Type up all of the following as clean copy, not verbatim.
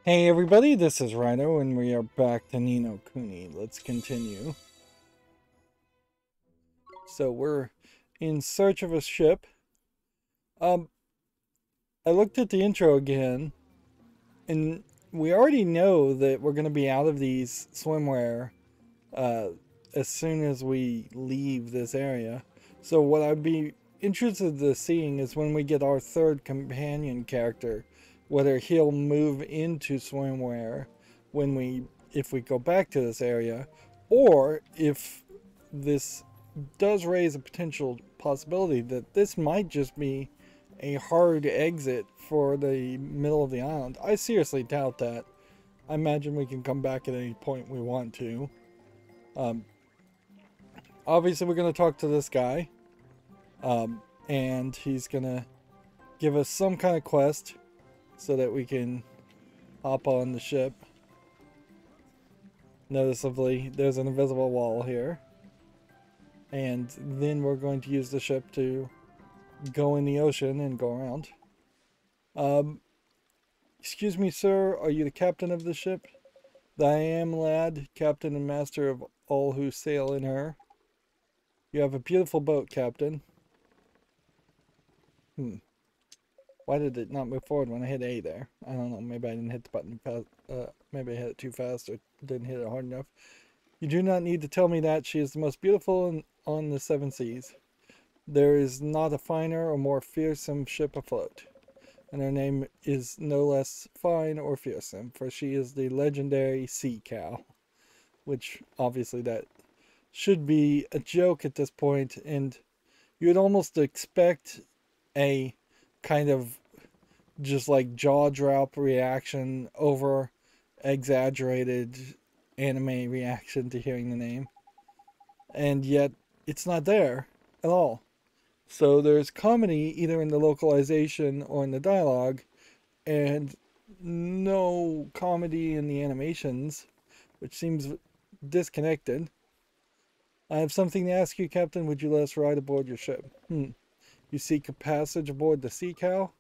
Hey everybody, this is Rydo and we are back to Ni no Kuni. Let's continue. So we're in search of a ship. Um, I looked at the intro again and we already know that we're going to be out of these swimwear uh, as soon as we leave this area. So what I'd be interested in seeing is when we get our third companion character, whether he'll move into swimwear if we go back to this area, or if this does raise a potential possibility that this might just be a hard exit for the middle of the island. I seriously doubt that. I imagine we can come back at any point we want to. Um, Obviously, we're going to talk to this guy, and he's going to give us some kind of quest so that we can hop on the ship. Noticeably, there's an invisible wall here. And then we're going to use the ship to go in the ocean and go around. Excuse me, sir, are you the captain of the ship? I am, lad, captain and master of all who sail in her. You have a beautiful boat, captain. Why did it not move forward when I hit A there? I don't know, maybe I didn't hit the button fast, maybe I hit it too fast or didn't hit it hard enough. You do not need to tell me that. She is the most beautiful on the seven seas. There is not a finer or more fearsome ship afloat. And her name is no less fine or fearsome, for she is the legendary Sea Cow. Which, obviously, that should be a joke at this point, and you would almost expect a kind of just like jaw drop reaction over exaggerated anime reaction to hearing the name. And yet, it's not there at all. So there's comedy either in the localization or in the dialogue, and no comedy in the animations, which seems disconnected. I have something to ask you, Captain. Would you let us ride aboard your ship? You seek a passage aboard the Sea Cow?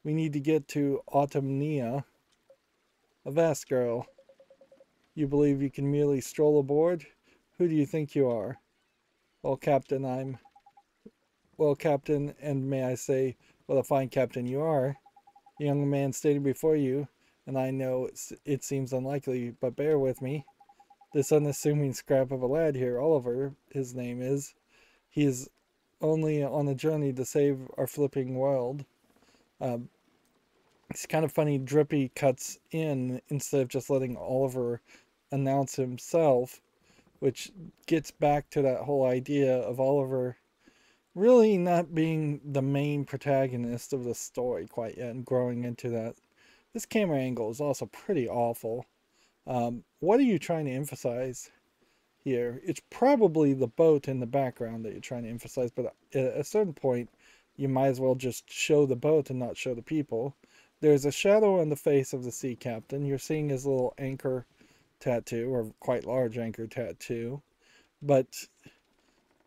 We need to get to Autumnia. Avast, girl. You believe you can merely stroll aboard? Who do you think you are? Well, Captain, and may I say, what a fine captain you are. The young man standing before you, and I know it seems unlikely, but bear with me. This unassuming scrap of a lad here, Oliver, his name is. He is only on a journey to save our flipping world. It's kind of funny, Drippy cuts in instead of just letting Oliver announce himself, which gets back to that whole idea of Oliver really not being the main protagonist of the story quite yet and growing into that. This camera angle is also pretty awful. What are you trying to emphasize here? It's probably the boat in the background that you're trying to emphasize, but at a certain point, you might as well just show the boat and not show the people. There's a shadow on the face of the sea captain. You're seeing his little anchor tattoo, or quite large anchor tattoo. But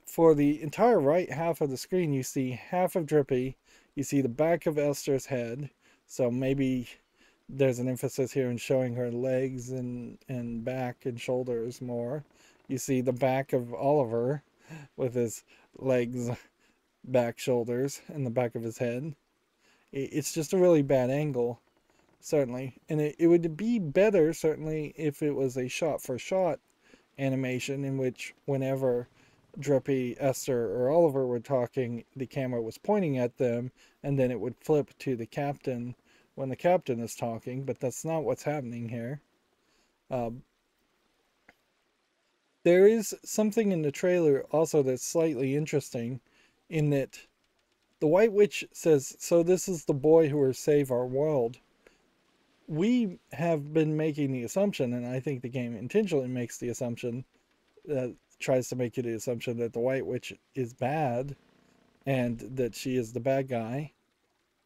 for the entire right half of the screen, you see half of Drippy. You see the back of Esther's head. So maybe there's an emphasis here in showing her legs and back and shoulders more. You see the back of Oliver with his legs, back, shoulders, and the back of his head. It's just a really bad angle, certainly. And it would be better, certainly, if it was a shot-for-shot animation in which whenever Drippy, Esther, or Oliver were talking, the camera was pointing at them, and then it would flip to the captain when the captain is talking, but that's not what's happening here. There is something in the trailer also that's slightly interesting, in that the White Witch says, so this is the boy who will save our world. We have been making the assumption, and I think the game intentionally makes the assumption, tries to make you the assumption that the White Witch is bad, and that she is the bad guy.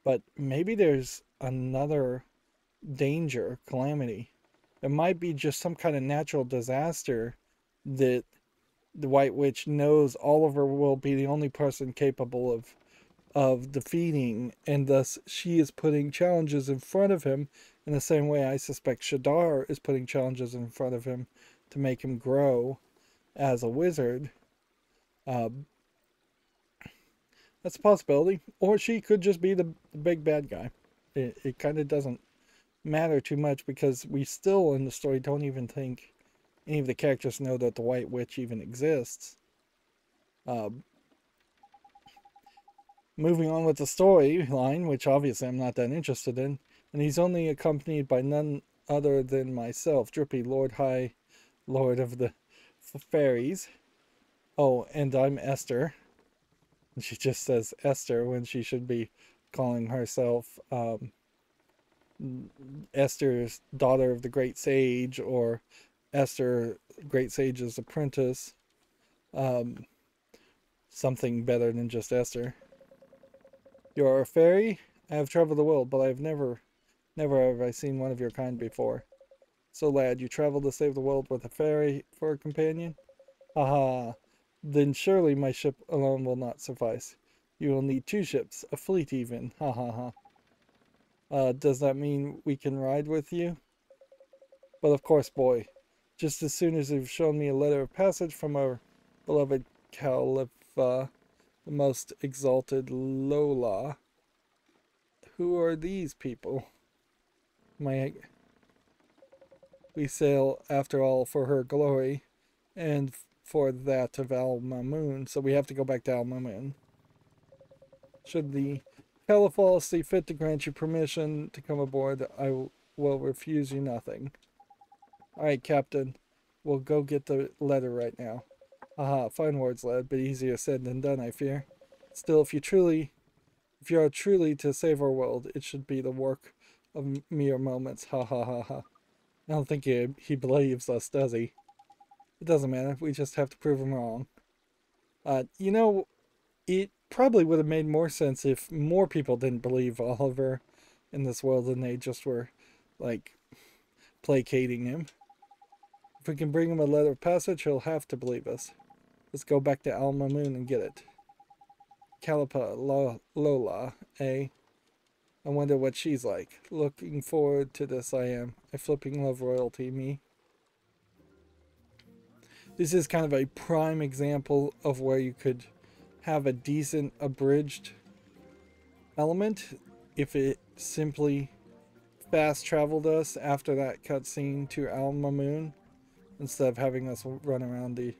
But maybe there's another danger, calamity. It might be just some kind of natural disaster that the White Witch knows Oliver will be the only person capable of defeating, and thus she is putting challenges in front of him In the same way, I suspect Shadar is putting challenges in front of him to make him grow as a wizard. Um, that's a possibility. Or she could just be the big bad guy. It kind of doesn't matter too much because we still in the story don't even think any of the characters know that the White Witch even exists. Moving on with the storyline, which obviously I'm not that interested in, and he's only accompanied by none other than myself, Drippy, Lord High Lord of the Fairies. Oh, and I'm Esther. And she just says Esther when she should be calling herself Esther's daughter of the Great Sage, or Esther, Great Sage's apprentice. Something better than just Esther. You are a fairy? I have traveled the world, but I have never have I seen one of your kind before. So, lad, you travel to save the world with a fairy for a companion? Haha. Then surely my ship alone will not suffice. You will need 2 ships, a fleet even. Ha ha ha. Does that mean we can ride with you? But of course, boy. Just as soon as you've shown me a letter of passage from our beloved Caliph, the most exalted Lola. Who are these people? We sail, after all, for her glory, and for that of Al Mamoon, so we have to go back to Al Mamoon. Should the Caliph see fit to grant you permission to come aboard, I will refuse you nothing. Alright, Captain. We'll go get the letter right now. Aha, fine words, lad, but easier said than done, I fear. Still, if you are truly to save our world, it should be the work of mere moments. Ha ha ha ha. I don't think he believes us, does he? It doesn't matter. We just have to prove him wrong. You know, it probably would have made more sense if more people didn't believe Oliver in this world and they just were, like, placating him. If we can bring him a letter of passage, he'll have to believe us. Let's go back to Al Mamoon and get it. Lola, eh? I wonder what she's like. Looking forward to this, I am. I flipping love royalty, me. This is kind of a prime example of where you could have a decent abridged element if it simply fast traveled us after that cutscene to Al Mamoon instead of having us run around the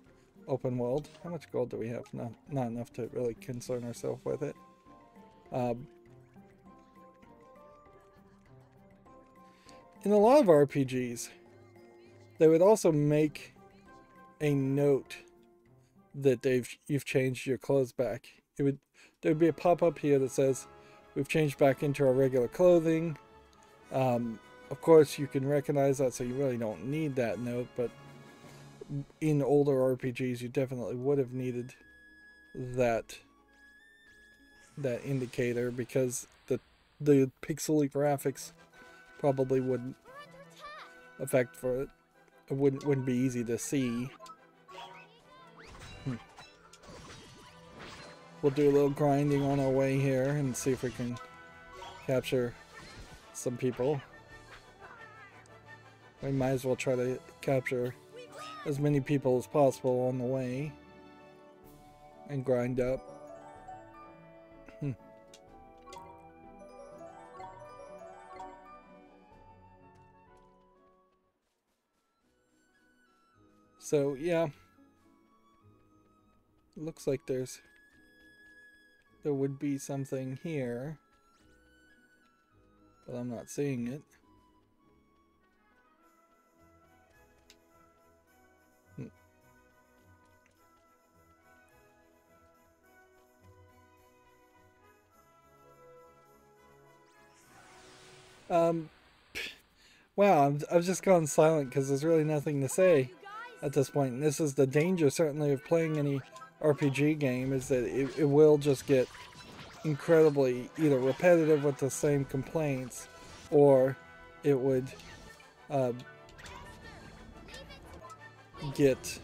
open world. How much gold do we have? Not enough to really concern ourselves with it. In a lot of RPGs, they would also make a note that you've changed your clothes back. There'd be a pop-up here that says we've changed back into our regular clothing. Of course, you can recognize that, so you really don't need that note, but in older RPGs, you definitely would have needed that indicator because the pixely graphics probably wouldn't affect for it. It wouldn't be easy to see. We'll do a little grinding on our way here and see if we can capture some people. We might as well try to capture as many people as possible on the way and grind up. So yeah, looks like there would be something here, but I'm not seeing it. Wow, I've just gone silent because there's really nothing to say at this point. And this is the danger, certainly, of playing any RPG game, is that it will just get incredibly either repetitive with the same complaints, or it would get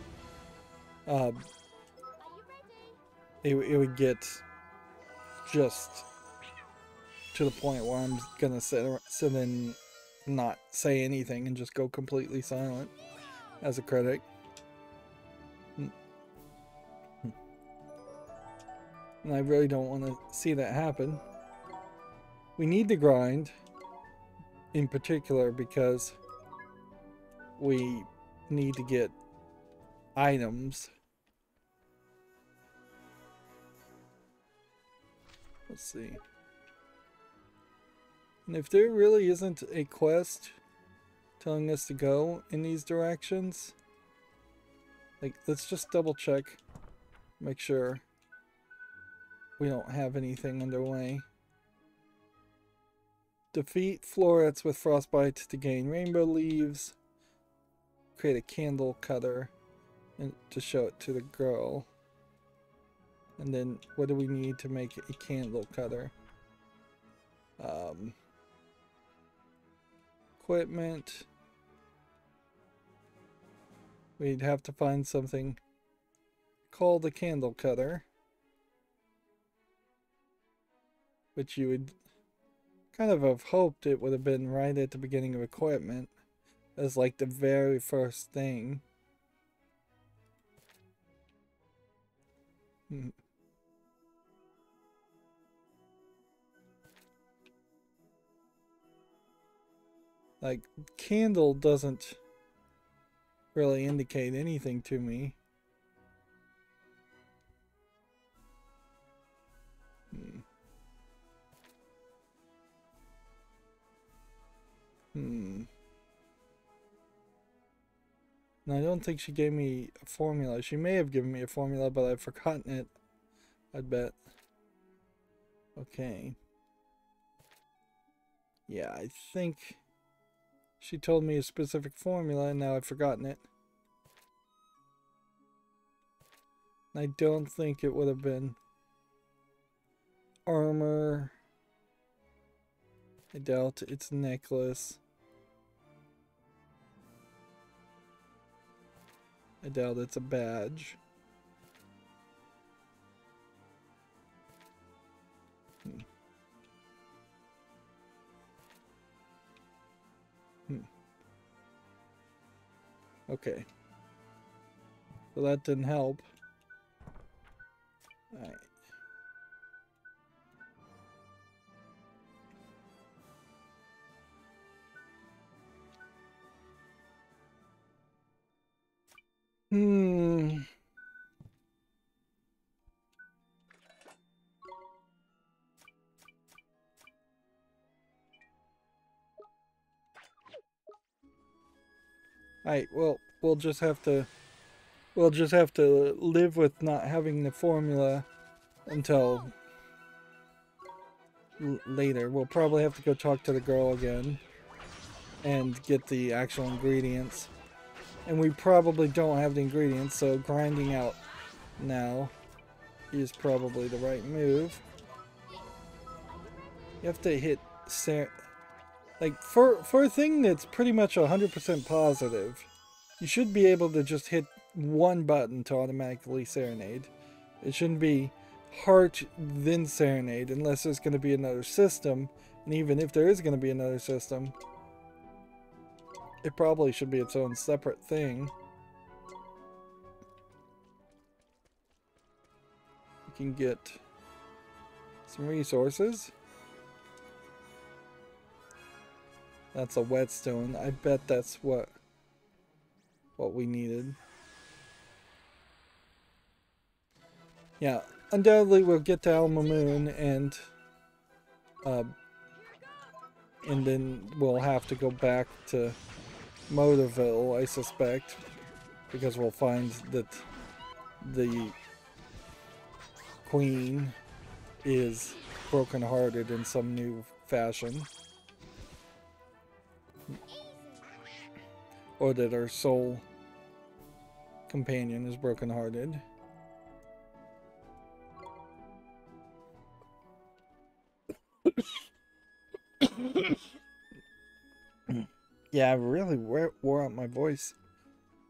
it would get just to the point where I'm gonna sit not say anything and just go completely silent as a critic. And I really don't want to see that happen. We need to grind, in particular, because we need to get items. Let's see. And if there really isn't a quest telling us to go in these directions, like, let's just double check, make sure we don't have anything underway. Defeat florets with frostbite to gain rainbow leaves. Create a candle cutter and to show it to the girl. And then what do we need to make a candle cutter? Equipment. We'd have to find something called a candle cutter, which you would kind of have hoped it would have been right at the beginning of equipment as like the very first thing. Like, candle doesn't really indicate anything to me. And I don't think she gave me a formula. She may have given me a formula, but I've forgotten it, I'd bet. Okay. Yeah, I think she told me a specific formula and now I've forgotten it. I don't think it would have been armor. I doubt it's necklace. I doubt it's a badge. Okay. Well, that didn't help. Alright. Alright, well, we'll just have to live with not having the formula until later. We'll probably have to go talk to the girl again and get the actual ingredients. And we probably don't have the ingredients, so grinding out now is probably the right move. You have to hit like for a thing that's pretty much 100% positive, you should be able to just hit one button to automatically serenade. It shouldn't be heart then serenade unless there's going to be another system, and even if there is going to be another system, it probably should be its own separate thing. You can get some resources. That's a whetstone. I bet that's what we needed. Yeah, undoubtedly we'll get to Alma Moon and then we'll have to go back to Motorville, I suspect, because we'll find that the queen is brokenhearted in some new fashion. Or that our soul companion is brokenhearted. Yeah, I really wore out my voice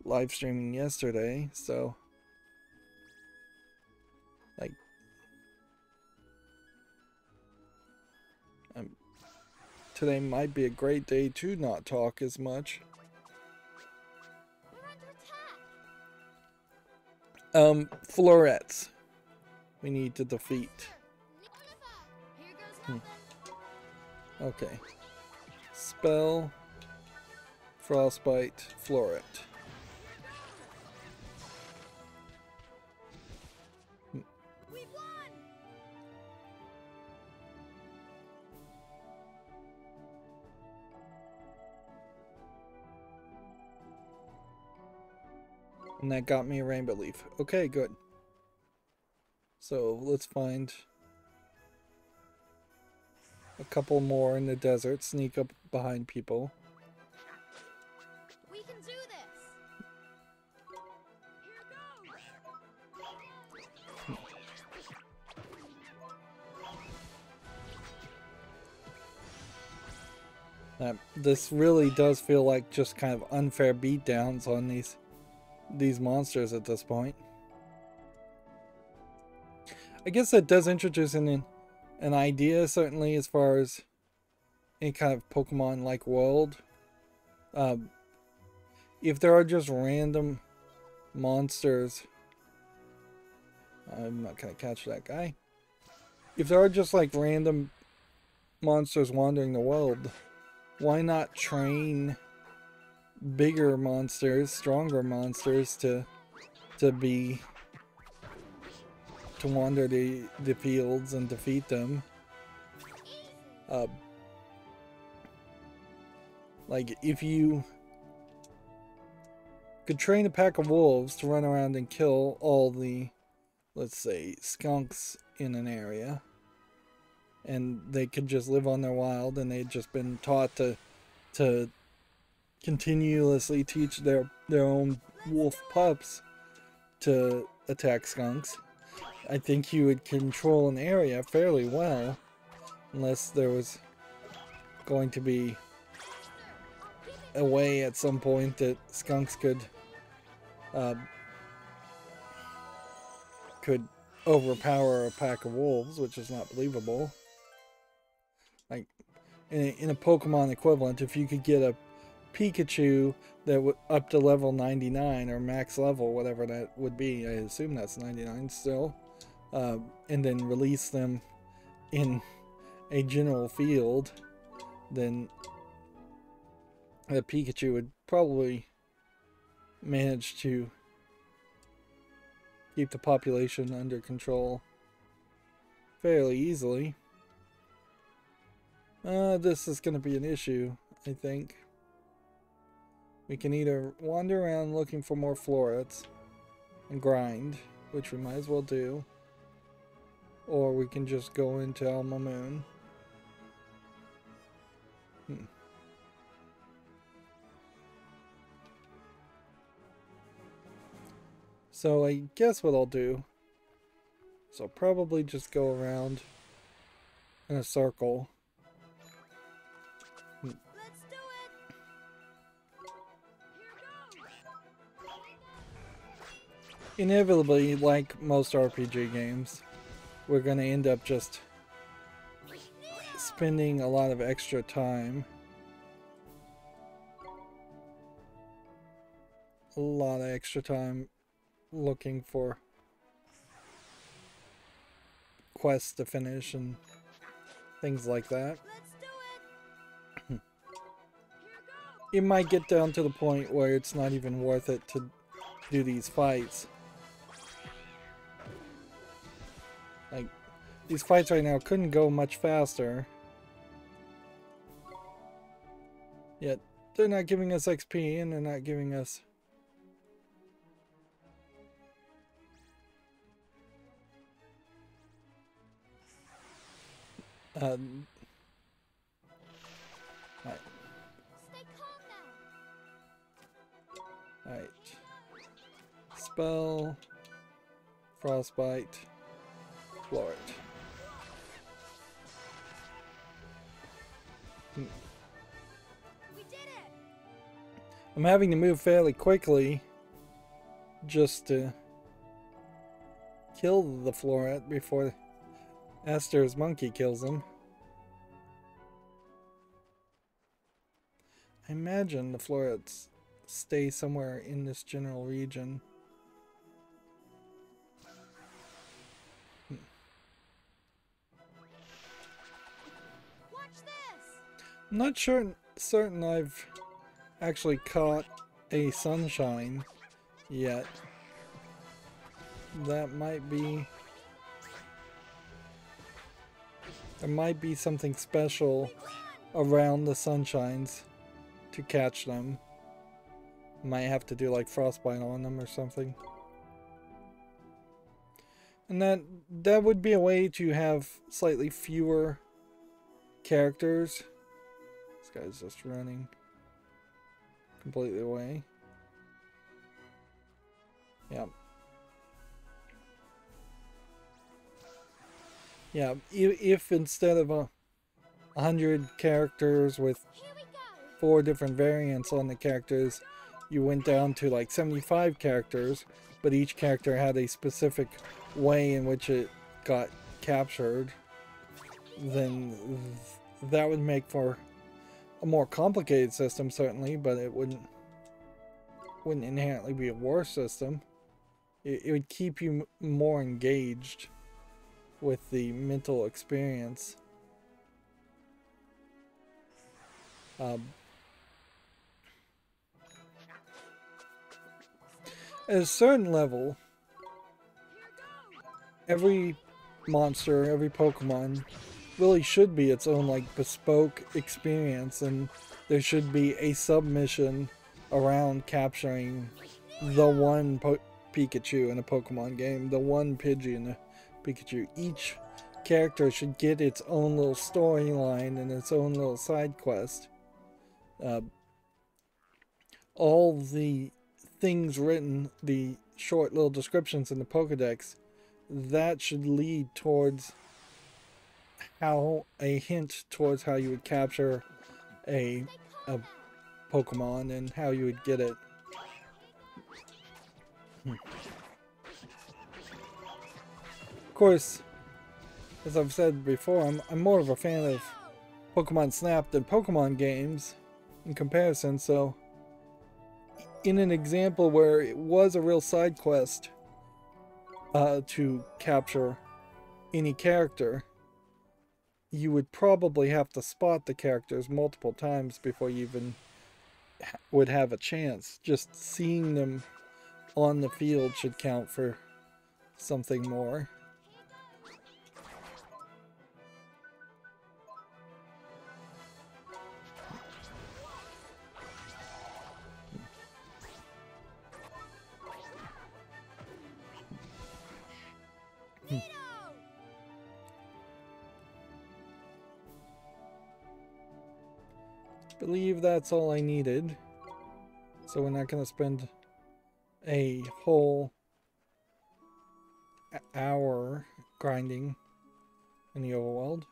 live streaming yesterday, so today might be a great day to not talk as much. Florets we need to defeat. Okay. Spell, frostbite, floret. And that got me a rainbow leaf. Okay, good. So let's find a couple more in the desert, sneak up behind people. We can do this. This really does feel like just kind of unfair beatdowns on these monsters at this point. I guess that does introduce an idea, certainly, as far as any kind of Pokemon-like world. If there are just random monsters... I'm not gonna catch that guy. If there are just like random monsters wandering the world, why not train bigger monsters, stronger monsters to wander the fields and defeat them? Like if you could train a pack of wolves to run around and kill all the, let's say, skunks in an area, and they could just live on their wild, and they'd just been taught to continuously teach their own wolf pups to attack skunks. I think you would control an area fairly well, unless there was going to be a way at some point that skunks could overpower a pack of wolves, which is not believable. Like in a Pokemon equivalent, if you could get a Pikachu that would up to level 99 or max level, whatever that would be, I assume that's 99 still, and then release them in a general field, then the Pikachu would probably manage to keep the population under control fairly easily. This is going to be an issue, I think. We can either wander around looking for more florets and grind, which we might as well do, or we can just go into Alma Moon. So I guess what I'll do is I'll probably just go around in a circle. Let's do it. Inevitably, like most RPG games, we're going to end up just spending a lot of extra time. A lot of extra time looking for quests to finish and things like that. Let's do it. It might get down to the point where it's not even worth it to do these fights. Like, these fights right now couldn't go much faster. Yet, they're not giving us XP and they're not giving us... Right. Stay calm now. Alright. Spell, frostbite, floret. We did it. I'm having to move fairly quickly just to kill the floret before Esther's monkey kills him. imagine the florets stay somewhere in this general region. Watch this. I'm not certain I've actually caught a sunshine yet. That might be... There might be something special around the sunshines to catch them. Might have to do like frostbite on them or something. And that would be a way to have slightly fewer characters. This guy's just running completely away. Yeah. Yeah, if instead of 100 characters with 4 different variants on the characters, you went down to like 75 characters, but each character had a specific way in which it got captured, then that would make for a more complicated system, certainly, but it wouldn't inherently be a worse system. It would keep you more engaged with the mental experience. At a certain level, every monster, every Pokemon really should be its own like bespoke experience, and there should be a submission around capturing the one Pikachu in a Pokemon game, the one Pidgey in a Pikachu. Each character should get its own little storyline and its own little side quest. All the things written, the short little descriptions in the Pokedex, that should lead towards a hint towards how you would capture a Pokemon and how you would get it. Of course, as I've said before, I'm more of a fan of Pokemon Snap than Pokemon games in comparison, so in an example where it was a real side quest to capture any character, you would probably have to spot the characters multiple times before you even would have a chance. Just seeing them on the field should count for something more. I believe that's all I needed. So we're not going to spend a whole hour grinding in the overworld.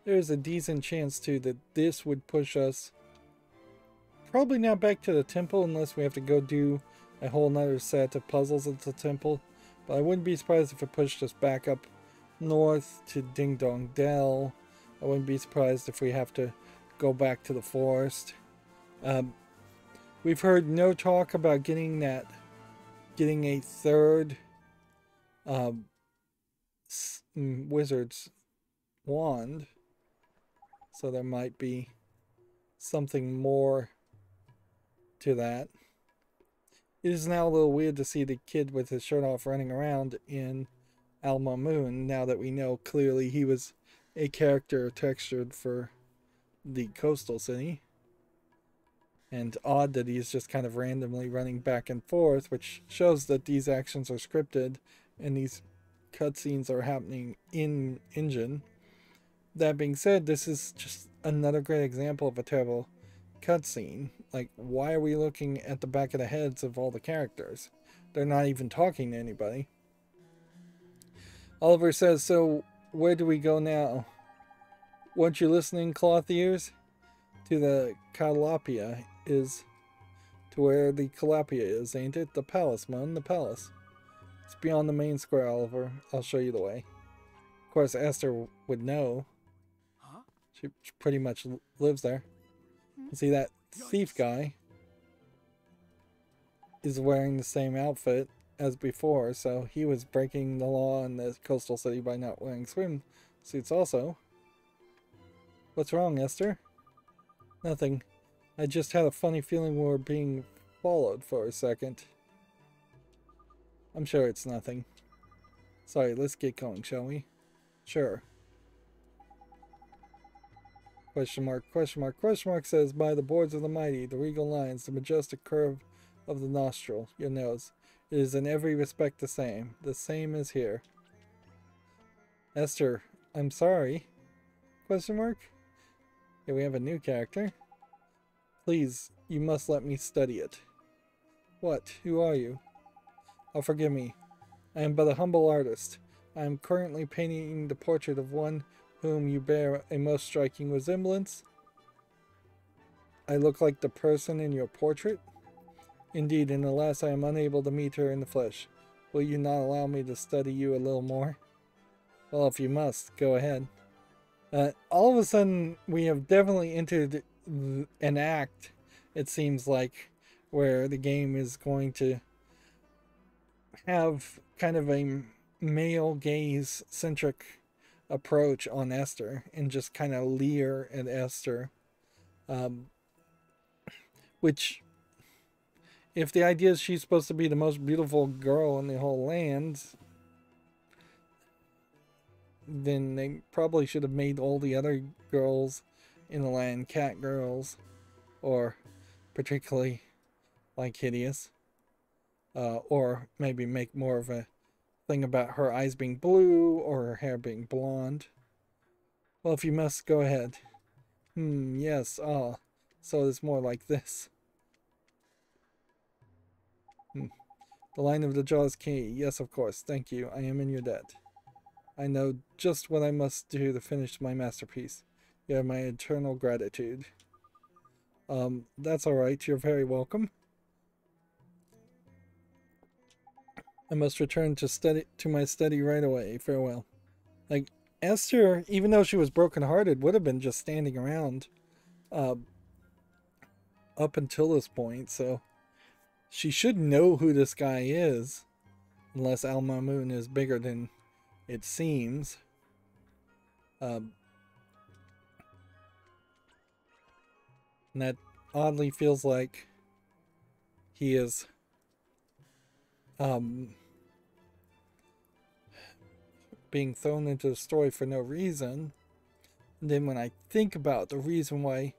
There's a decent chance too that this would push us probably not back to the temple unless we have to go do a whole nother set of puzzles at the temple. But I wouldn't be surprised if it pushed us back up north to Ding Dong Dell. I wouldn't be surprised if we have to go back to the forest. We've heard no talk about getting a third wizard's wand, so there might be something more to that. It is now a little weird to see the kid with his shirt off running around in Alma Moon, now that we know clearly he was a character textured for the coastal city. And odd that he's just kind of randomly running back and forth, which shows that these actions are scripted and these cutscenes are happening in engine. That being said, this is just another great example of a terrible cutscene. Like, why are we looking at the back of the heads of all the characters? They're not even talking to anybody. Oliver says, so where do we go now? Weren't you listening, cloth ears? To the Calapia is... To where the Calapia is, ain't it? The palace, man, the palace. It's beyond the main square, Oliver. I'll show you the way. Of course, Esther would know. She pretty much lives there. You see that thief guy is wearing the same outfit as before, so he was breaking the law in the coastal city by not wearing swimsuits also. What's wrong, Esther? Nothing. I just had a funny feeling we were being followed for a second. I'm sure it's nothing. Sorry, let's get going, shall we? Sure. Question mark, question mark, question mark says, by the boards of the mighty, the regal lines, the majestic curve of the nostril, your nose. It is in every respect the same. The same as here. Esther, I'm sorry. Question mark? Here we have a new character. Please, you must let me study it. What? Who are you? Oh, forgive me. I am but a humble artist. I am currently painting the portrait of one whom you bear a most striking resemblance. I look like the person in your portrait? Indeed, and alas, I am unable to meet her in the flesh. Will you not allow me to study you a little more? Well, if you must, go ahead. All of a sudden, we have definitely entered an act, it seems like, where the game is going to have kind of a male gaze centric approach on Esther and just kind of leer at Esther, which, if the idea is she's supposed to be the most beautiful girl in the whole land, then they probably should have made all the other girls in the land cat girls, or particularly like hideous, or maybe make more of a thing about her eyes being blue or her hair being blonde. Well, if you must, go ahead. Yes, so it's more like this. The line of the jaw is key. Yes, of course. Thank you. I am in your debt. I know just what I must do to finish my masterpiece. You have my eternal gratitude. That's alright. You're very welcome. I must return to my study right away. Farewell. Like, Esther, even though she was brokenhearted, would have been just standing around up until this point, so she should know who this guy is, unless Al Mamoon is bigger than it seems. And that oddly feels like he is being thrown into the story for no reason. And then when I think about the reason why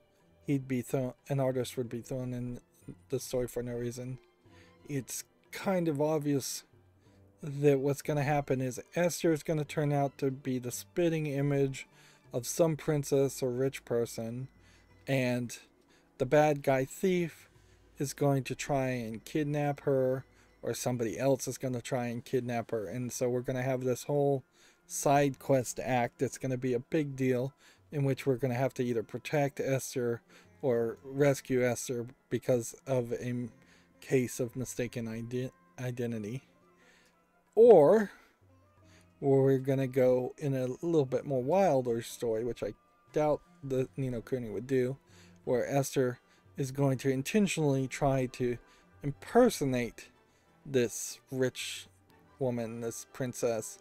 he'd be an artist would be thrown in the story for no reason, it's kind of obvious that what's going to happen is Esther is going to turn out to be the spitting image of some princess or rich person, and the bad guy thief is going to try and kidnap her, or somebody else is going to try and kidnap her, and so we're going to have this whole side quest act that's going to be a big deal, in which we're going to have to either protect Esther or rescue Esther because of a case of mistaken identity. Or we're going to go in a little bit more wilder story, which I doubt the Ni no Kuni would do, where Esther is going to intentionally try to impersonate this rich woman, this princess,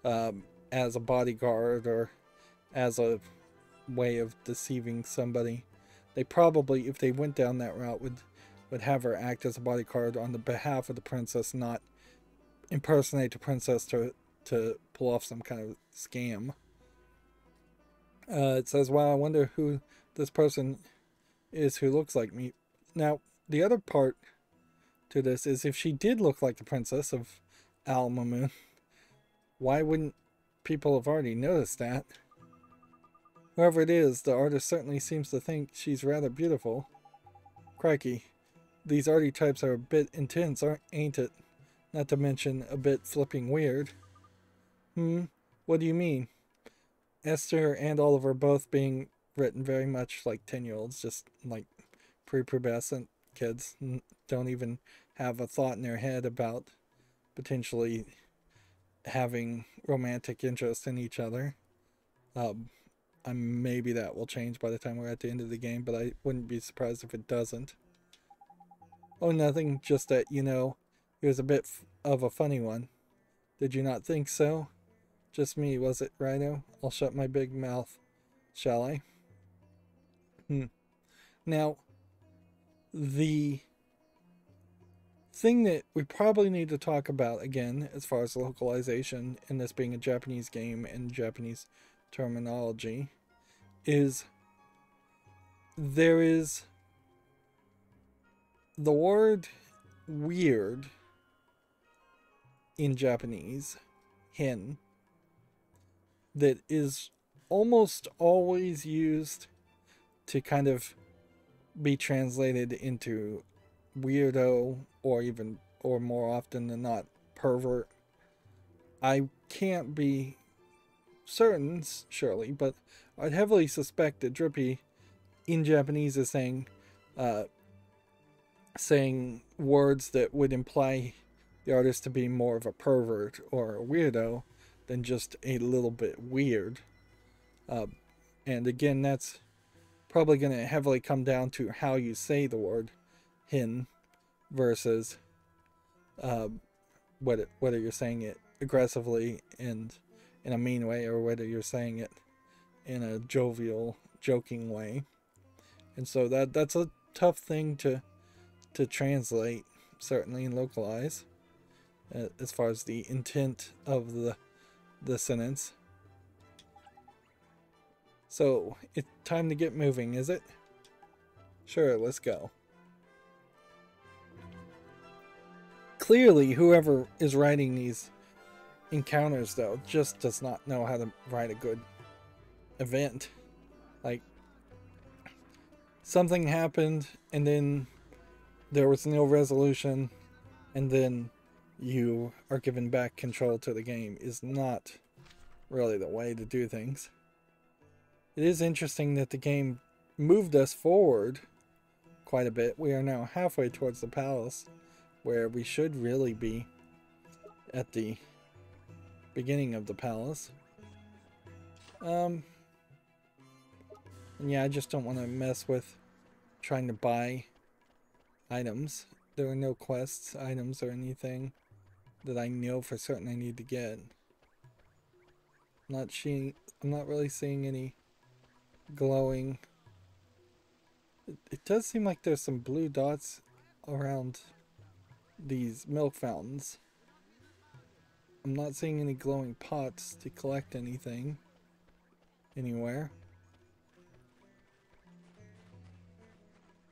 as a bodyguard or as a way of deceiving somebody. They probably, if they went down that route, would have her act as a bodyguard on the behalf of the princess, not impersonate the princess to pull off some kind of scam. It says, wow, I wonder who this person is who looks like me. Now, the other part to this is, if she did look like the princess of Al Mamoon, why wouldn't people have already noticed that? Whoever it is, the artist certainly seems to think she's rather beautiful. Crikey, these archetypes are a bit intense, ain't it? Not to mention a bit flipping weird. What do you mean? Esther and Oliver both being written very much like 10-year-olds, just like prepubescent kids, don't even have a thought in their head about potentially having romantic interest in each other. maybe that will change by the time we're at the end of the game, but I wouldn't be surprised if it doesn't. Oh, nothing, just that, it was a bit of a funny one. Did you not think so? Just me, was it, Rydo? I'll shut my big mouth, shall I? Now, the thing that we probably need to talk about again, as far as localization, and this being a Japanese game and Japanese terminology, is there is the word weird in Japanese, hin, that is almost always used to kind of be translated into weirdo, or more often than not, pervert. I can't be certain, surely, but I'd heavily suspect that Drippy in Japanese is saying words that would imply the artist to be more of a pervert or a weirdo than just a little bit weird. And again, that's probably going to heavily come down to how you say the word hin versus whether you're saying it aggressively and in a mean way, or whether you're saying it in a jovial, joking way. And so that's a tough thing to translate, certainly, and localize, as far as the intent of the sentence. So, it's time to get moving, is it? Sure, let's go. Clearly, whoever is writing these encounters, though, just does not know how to write a good event. Like, something happened, and then there was no resolution, and then you are given back control to the game, is not really the way to do things. It is interesting that the game moved us forward quite a bit. We are now halfway towards the palace, where we should really be at the beginning of the palace. And yeah, I just don't want to mess with trying to buy items. There are no quests, items, or anything that I know for certain I need to get. I'm not really seeing any glowing. It does seem like there's some blue dots around these milk fountains. I'm not seeing any glowing pots to collect anything anywhere.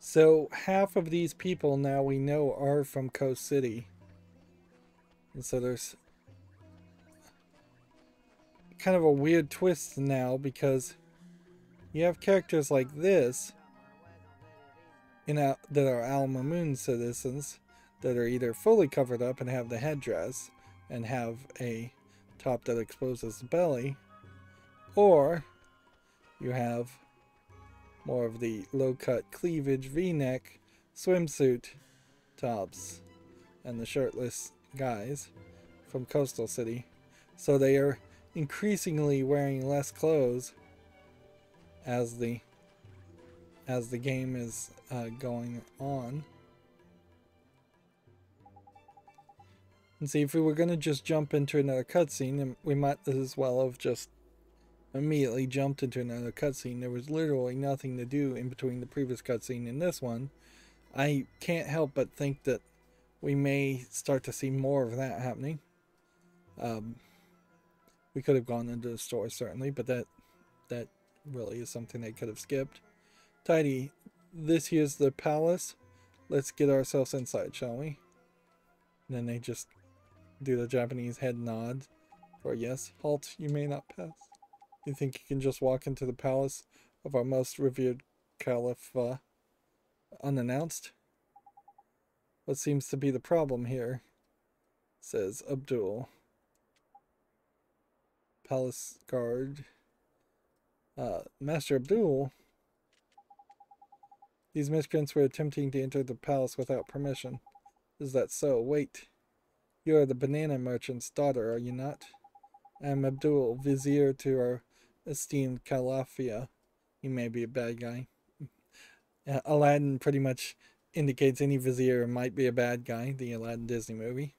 So half of these people now we know are from Coast City. And so there's kind of a weird twist now, because you have characters like this that are Alma Moon citizens that are either fully covered up and have the headdress and have a top that exposes the belly, or you have more of the low-cut cleavage V-neck swimsuit tops and the shirtless guys from Coastal City. So they are increasingly wearing less clothes as the game is going on. And see, if we were going to just jump into another cutscene, we might as well have just immediately jumped into another cutscene. There was literally nothing to do in between the previous cutscene and this one. I can't help but think that we may start to see more of that happening. We could have gone into the store, certainly, but that really is something they could have skipped. Tidy, this here's the palace. Let's get ourselves inside, shall we? And then they just do the Japanese head nod for yes. Halt, you may not pass. You think you can just walk into the palace of our most revered caliph unannounced? What seems to be the problem here? Says Abdul. Palace guard. Master Abdul. These miscreants were attempting to enter the palace without permission. Is that so? Wait. You are the banana merchant's daughter, are you not? I am Abdul, vizier to our esteemed Calafia. He may be a bad guy. Aladdin pretty much indicates any vizier might be a bad guy, the Aladdin Disney movie.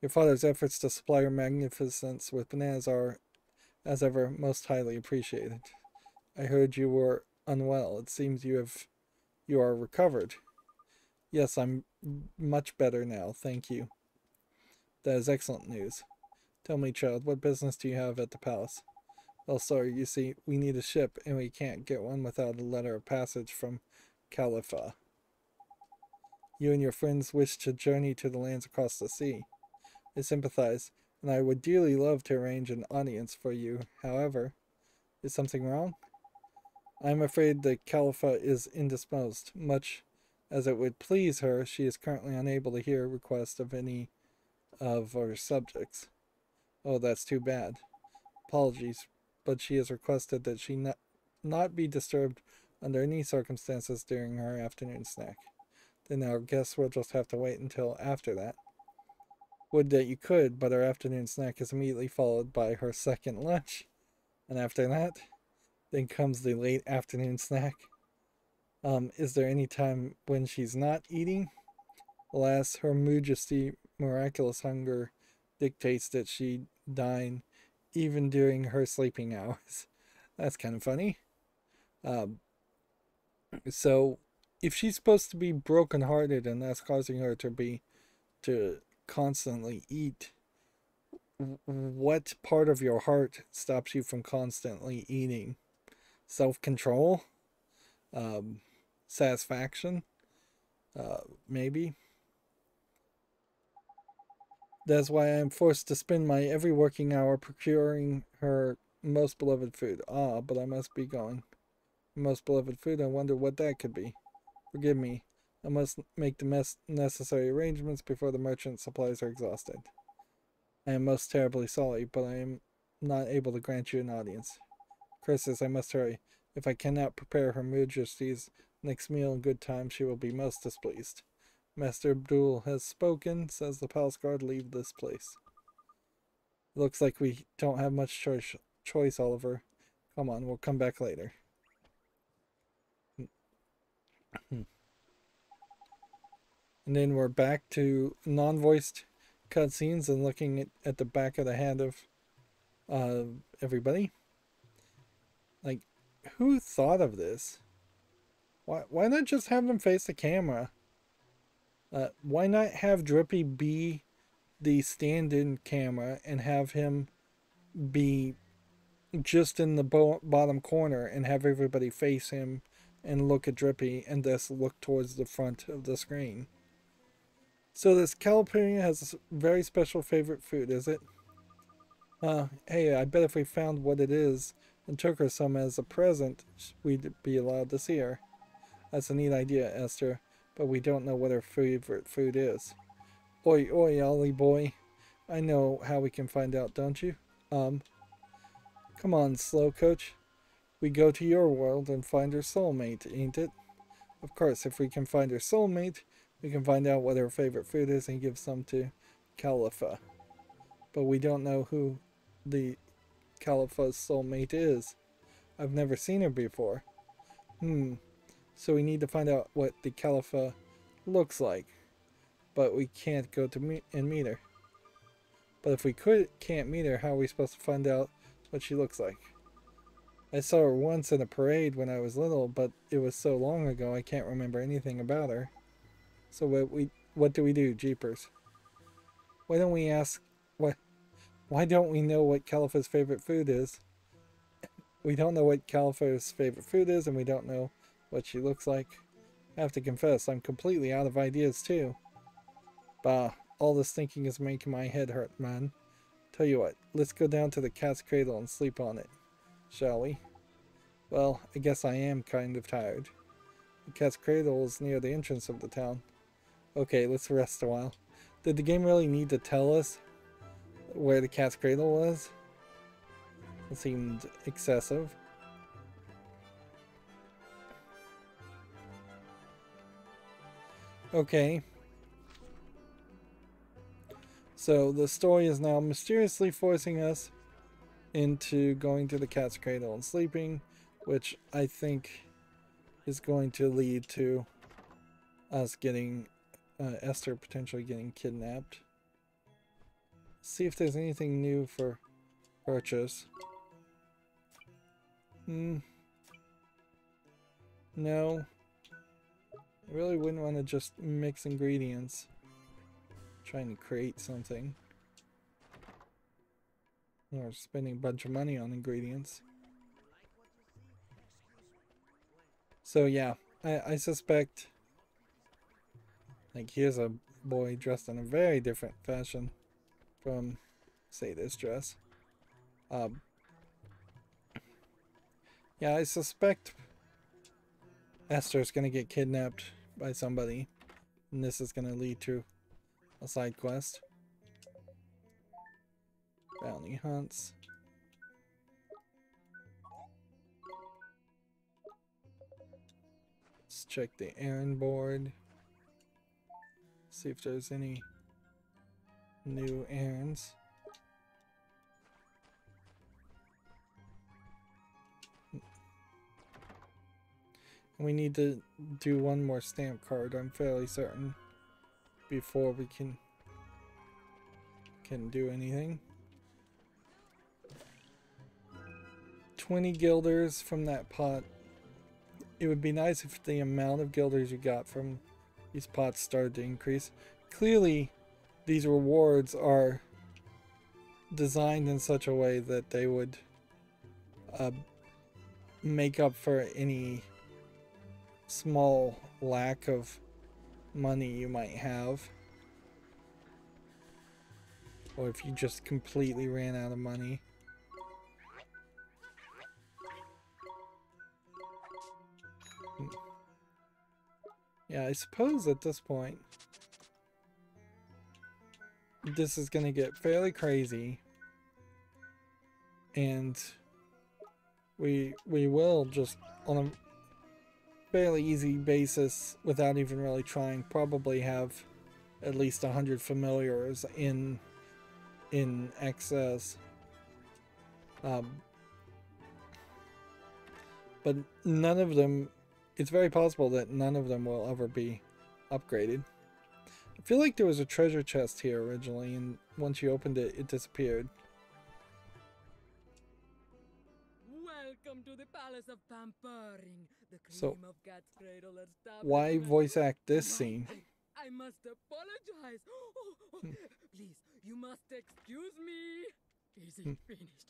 Your father's efforts to supply your magnificence with bananas are, as ever, most highly appreciated. I heard you were unwell. It seems you are recovered. Yes, I'm much better now, thank you. That is excellent news. Tell me, child, what business do you have at the palace? Well, sir, you see, we need a ship, and we can't get one without a letter of passage from Califa. You and your friends wish to journey to the lands across the sea. I sympathize, and I would dearly love to arrange an audience for you. However, is something wrong? I am afraid the Califa is indisposed. Much as it would please her, she is currently unable to hear requests of any of her subjects. Oh, that's too bad. Apologies, but she has requested that she not be disturbed under any circumstances during her afternoon snack. Then I guess we'll just have to wait until after that. Would that you could, but her afternoon snack is immediately followed by her second lunch. And after that, then comes the late afternoon snack. Is there any time when she's not eating? Alas, her majesty miraculous hunger dictates that she dine even during her sleeping hours. That's kind of funny. So, if she's supposed to be brokenhearted and that's causing her to constantly eat, what part of your heart stops you from constantly eating? Self-control? Satisfaction? Maybe? That's why I am forced to spend my every working hour procuring her most beloved food. Ah, but I must be going. Most beloved food, I wonder what that could be. Forgive me. I must make the necessary arrangements before the merchant supplies are exhausted. I am most terribly sorry, but I am not able to grant you an audience. Curses, I must hurry. If I cannot prepare her majesty's next meal in good time, she will be most displeased. Master Abdul has spoken, says the palace guard. Leave this place. Looks like we don't have much choice, Oliver. Come on, we'll come back later. And then we're back to non-voiced cutscenes and looking at the back of the head of everybody. Like, who thought of this? Why not just have them face the camera? Why not have Drippy be the stand-in camera and have him be just in the bottom corner and have everybody face him and look at Drippy and just look towards the front of the screen? So this California has a very special favorite food, is it? Hey, I bet if we found what it is and took her some as a present, we'd be allowed to see her. That's a neat idea, Esther, but we don't know what her favorite food is. Oi, oi, Ollie boy. I know how we can find out, don't you? Come on, slow coach. We go to your world and find her soulmate, ain't it? Of course, if we can find her soulmate, we can find out what her favorite food is and give some to Califa. But we don't know who the Califa's soulmate is. I've never seen her before. So we need to find out what the Califa looks like. But we can't go to meet her. But if we can't meet her, how are we supposed to find out what she looks like? I saw her once in a parade when I was little, but it was so long ago I can't remember anything about her. So what do we do, jeepers? Why don't we ask why don't we know what Califa's favorite food is? We don't know what Califa's favorite food is, and we don't know what she looks like. I have to confess, I'm completely out of ideas too. Bah, all this thinking is making my head hurt, man. Tell you what, let's go down to the cat's cradle and sleep on it, shall we? Well, I guess I am kind of tired. The cat's cradle is near the entrance of the town. Okay, let's rest a while. Did the game really need to tell us where the cat's cradle was? It seemed excessive. Okay. So the story is now mysteriously forcing us into going to the cat's cradle and sleeping, which I think is going to lead to us getting Esther potentially getting kidnapped. See if there's anything new for purchase. No. I really wouldn't want to just mix ingredients. Trying to create something. Or spending a bunch of money on ingredients. So yeah, I suspect, like, here's a boy dressed in a very different fashion from, say, this dress. Yeah, I suspect Esther's gonna get kidnapped by somebody, and this is gonna lead to a side quest. Bounty hunts. Let's check the errand board. See if there's any new errands. We need to do one more stamp card, I'm fairly certain, before we can do anything. 20 guilders from that pot. It would be nice if the amount of guilders you got from these pots started to increase. Clearly, these rewards are designed in such a way that they would make up for any small lack of money you might have, or if you just completely ran out of money. Yeah, I suppose at this point this is gonna get fairly crazy, and we will just on a fairly easy basis, without even really trying, probably have at least 100 familiars in excess. But none of them, it's very possible that none of them will ever be upgraded. I feel like there was a treasure chest here originally, and once you opened it, it disappeared. Welcome to the Palace of Pampering, the cream So, of Cat's Cradle that's why voice act this scene? I must apologize. Please, you must excuse me. Is it finished?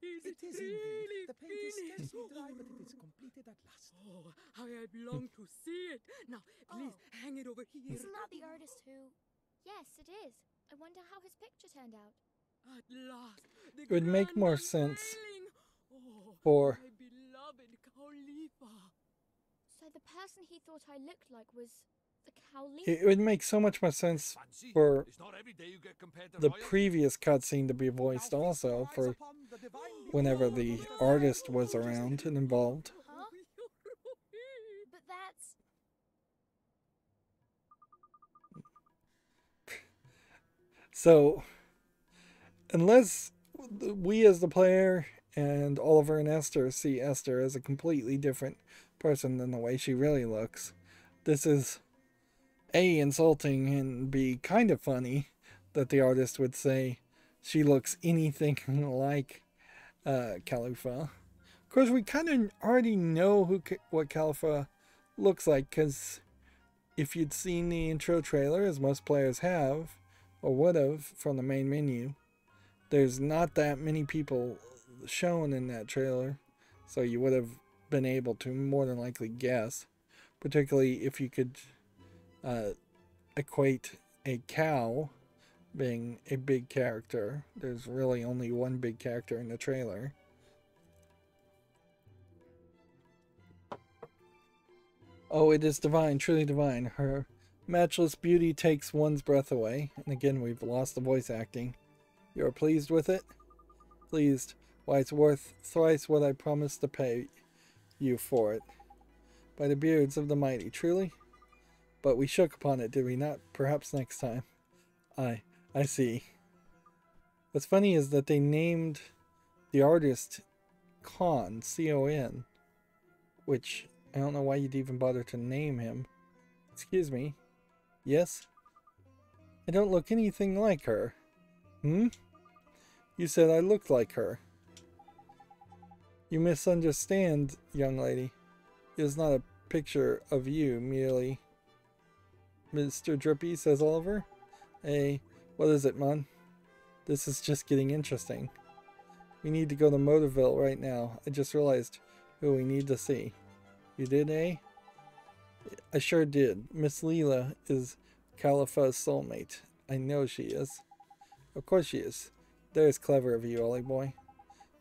Is it It is really indeed. The paint is finished? scarcely dry, but it is completed at last. Oh, how I long to see it. Now, please, hang it over here. Isn't that the artist who... Yes, it is. I wonder how his picture turned out. At last, the It would make grand more sense unveiling. Oh, for... my beloved Khalifa. So the person he thought I looked like was the Khalifa? It would make so much more sense for the previous cutscene to be voiced also, for whenever the artist was around and involved. Huh? But that's... So, unless we as the player and Oliver and Esther see Esther as a completely different person than the way she really looks, this is A, insulting, and B, kind of funny that the artist would say she looks anything like Khalifa. Of course, we kind of already know what Khalifa looks like, because if you'd seen the intro trailer, as most players have, or would have, from the main menu, there's not that many people shown in that trailer, so you would have been able to more than likely guess, particularly if you could equate a cow being a big character. There's really only one big character in the trailer. Oh, it is divine, truly divine. Her matchless beauty takes one's breath away. And again, we've lost the voice acting. You are pleased with it? Pleased. Why, it's worth thrice what I promised to pay you for it. By the beards of the mighty, truly? But we shook upon it, did we not? Perhaps next time. I see. What's funny is that they named the artist Con, C-O-N, which I don't know why you'd even bother to name him. Excuse me. Yes? I don't look anything like her. Hmm? You said I looked like her. You misunderstand, young lady. It is not a picture of you, merely. Mr. Drippy, says Oliver. Hey, what is it, Mon? This is just getting interesting. We need to go to Motorville right now. I just realized who we need to see. You did, eh? I sure did. Miss Leela is Califa's soulmate. I know she is. Of course she is. There's clever of you, Ollie boy.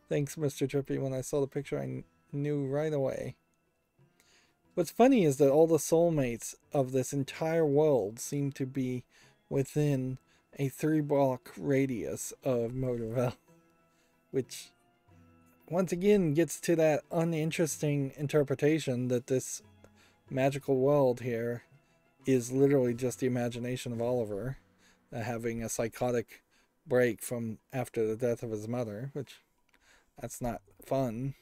Thanks, Mr. Drippy. When I saw the picture, I knew right away. What's funny is that all the soulmates of this entire world seem to be within a 3-block radius of Motorville, which once again gets to that uninteresting interpretation that this magical world here is literally just the imagination of Oliver having a psychotic break from after the death of his mother, which that's not fun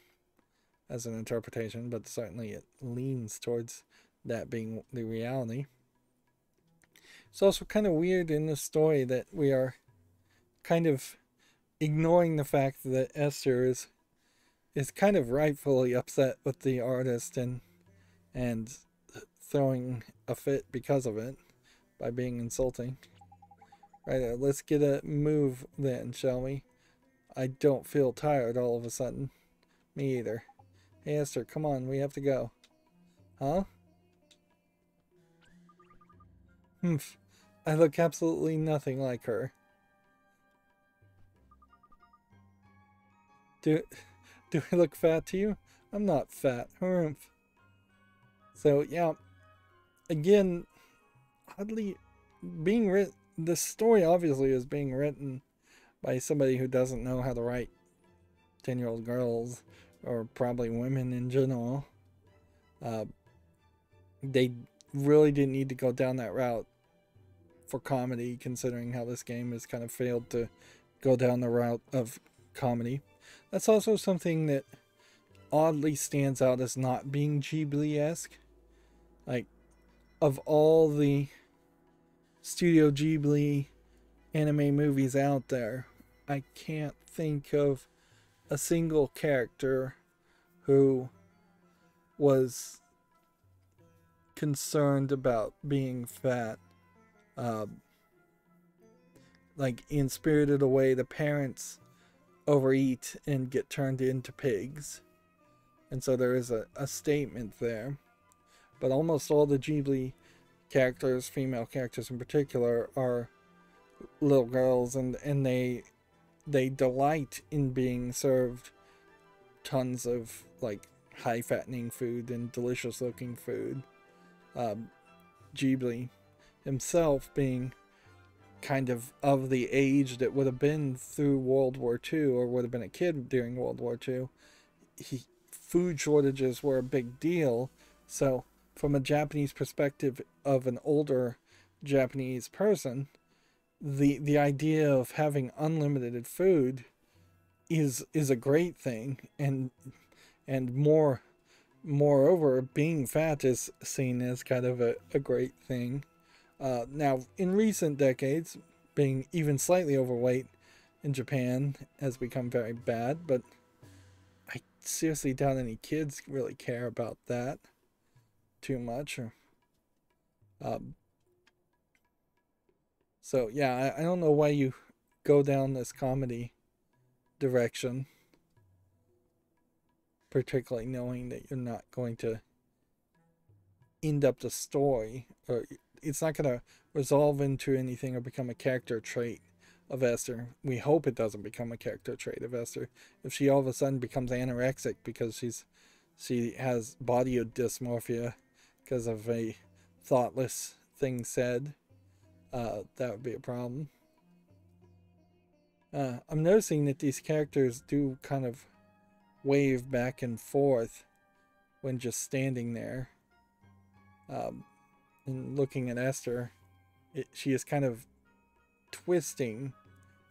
as an interpretation, but certainly it leans towards that being the reality. It's also kind of weird in this story that we are kind of ignoring the fact that Esther is kind of rightfully upset with the artist and throwing a fit because of it by being insulting. Right, let's get a move then, shall we? I don't feel tired all of a sudden. Me either. Hey Esther, come on, we have to go. Huh? Humph. I look absolutely nothing like her. Do I look fat to you? I'm not fat. Humph. So yeah, again, oddly, being written. This story obviously is being written by somebody who doesn't know how to write 10-year-old girls, or probably women in general. They really didn't need to go down that route for comedy, considering how this game has kind of failed to go down the route of comedy. That's also something that oddly stands out as not being Ghibli-esque. Like, of all the Studio Ghibli anime movies out there, I can't think of a single character who was concerned about being fat. Like in Spirited Away, the parents overeat and get turned into pigs, and so there is a statement there. But almost all the Ghibli characters, female characters in particular, are little girls, and they delight in being served tons of like high fattening food and delicious looking food. Ghibli himself being kind of the age that would have been through World War II, or would have been a kid during World War II, food shortages were a big deal. So from a Japanese perspective of an older Japanese person, the idea of having unlimited food is a great thing, and moreover, being fat is seen as kind of a great thing. Now, in recent decades, being even slightly overweight in Japan has become very bad, but I seriously doubt any kids really care about that too much. So yeah, I don't know why you go down this comedy direction, particularly knowing that you're not going to end up the story, or it's not going to resolve into anything or become a character trait of Esther. We hope it doesn't become a character trait of Esther. If she all of a sudden becomes anorexic because she has body dysmorphia because of a thoughtless thing said, that would be a problem. I'm noticing that these characters do kind of wave back and forth when just standing there. And looking at Esther, she is kind of twisting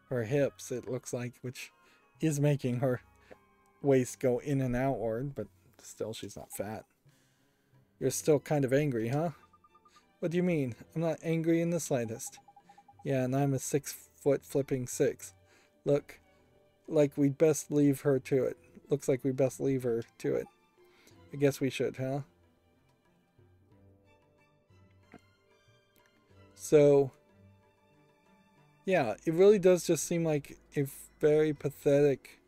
her hips, it looks like, which is making her waist go in and outward, but still she's not fat. You're still kind of angry, huh? What do you mean? I'm not angry in the slightest. Yeah, and I'm a 6-foot flipping 6. Look, like we'd best leave her to it. Looks like we best leave her to it. I guess we should, huh? So, yeah, it really does just seem like a very pathetic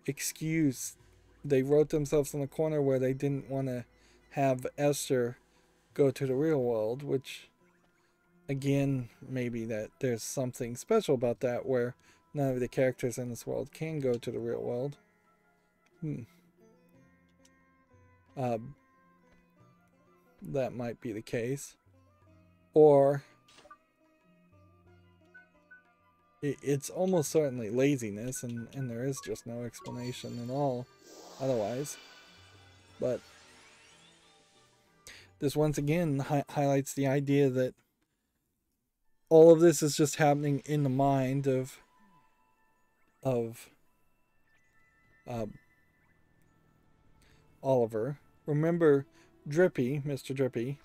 excuse. They wrote themselves in a corner where they didn't want to have Esther go to the real world, which, again, maybe that there's something special about that where none of the characters in this world can go to the real world. That might be the case. Or it's almost certainly laziness, and there is just no explanation at all otherwise. But this once again highlights the idea that all of this is just happening in the mind of Oliver. Remember, Drippy, Mr. Drippy,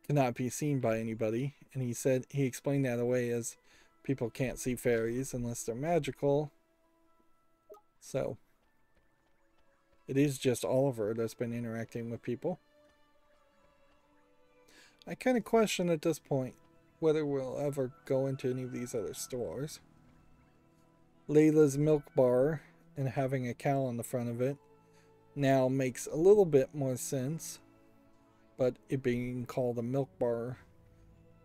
cannot be seen by anybody, and he explained that away as people can't see fairies unless they're magical. So it is just Oliver that's been interacting with people. I kind of question at this point whether we'll ever go into any of these other stores. Layla's milk bar and having a cow on the front of it now makes a little bit more sense, but it being called a milk bar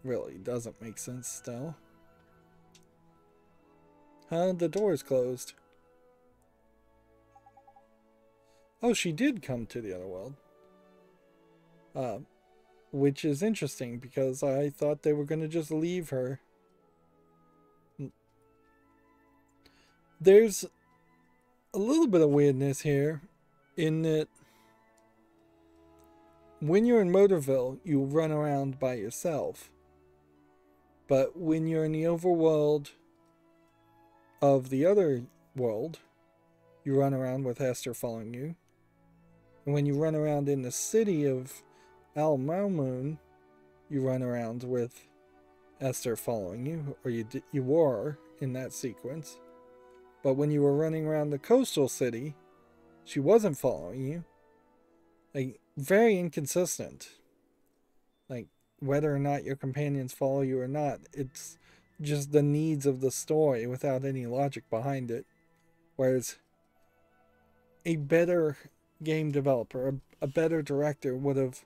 really doesn't make sense still. The door is closed. Oh, she did come to the other world. Which is interesting because I thought they were going to just leave her. There's a little bit of weirdness here in that when you're in Motorville, you run around by yourself. But when you're in the overworld of the other world, you run around with Esther following you. And when you run around in the city of Al Malmoon, you run around with Esther following you, or you were in that sequence. But when you were running around the coastal city, she wasn't following you. Like, very inconsistent. Like, whether or not your companions follow you or not, it's just the needs of the story without any logic behind it. Whereas a better game developer, a better director would have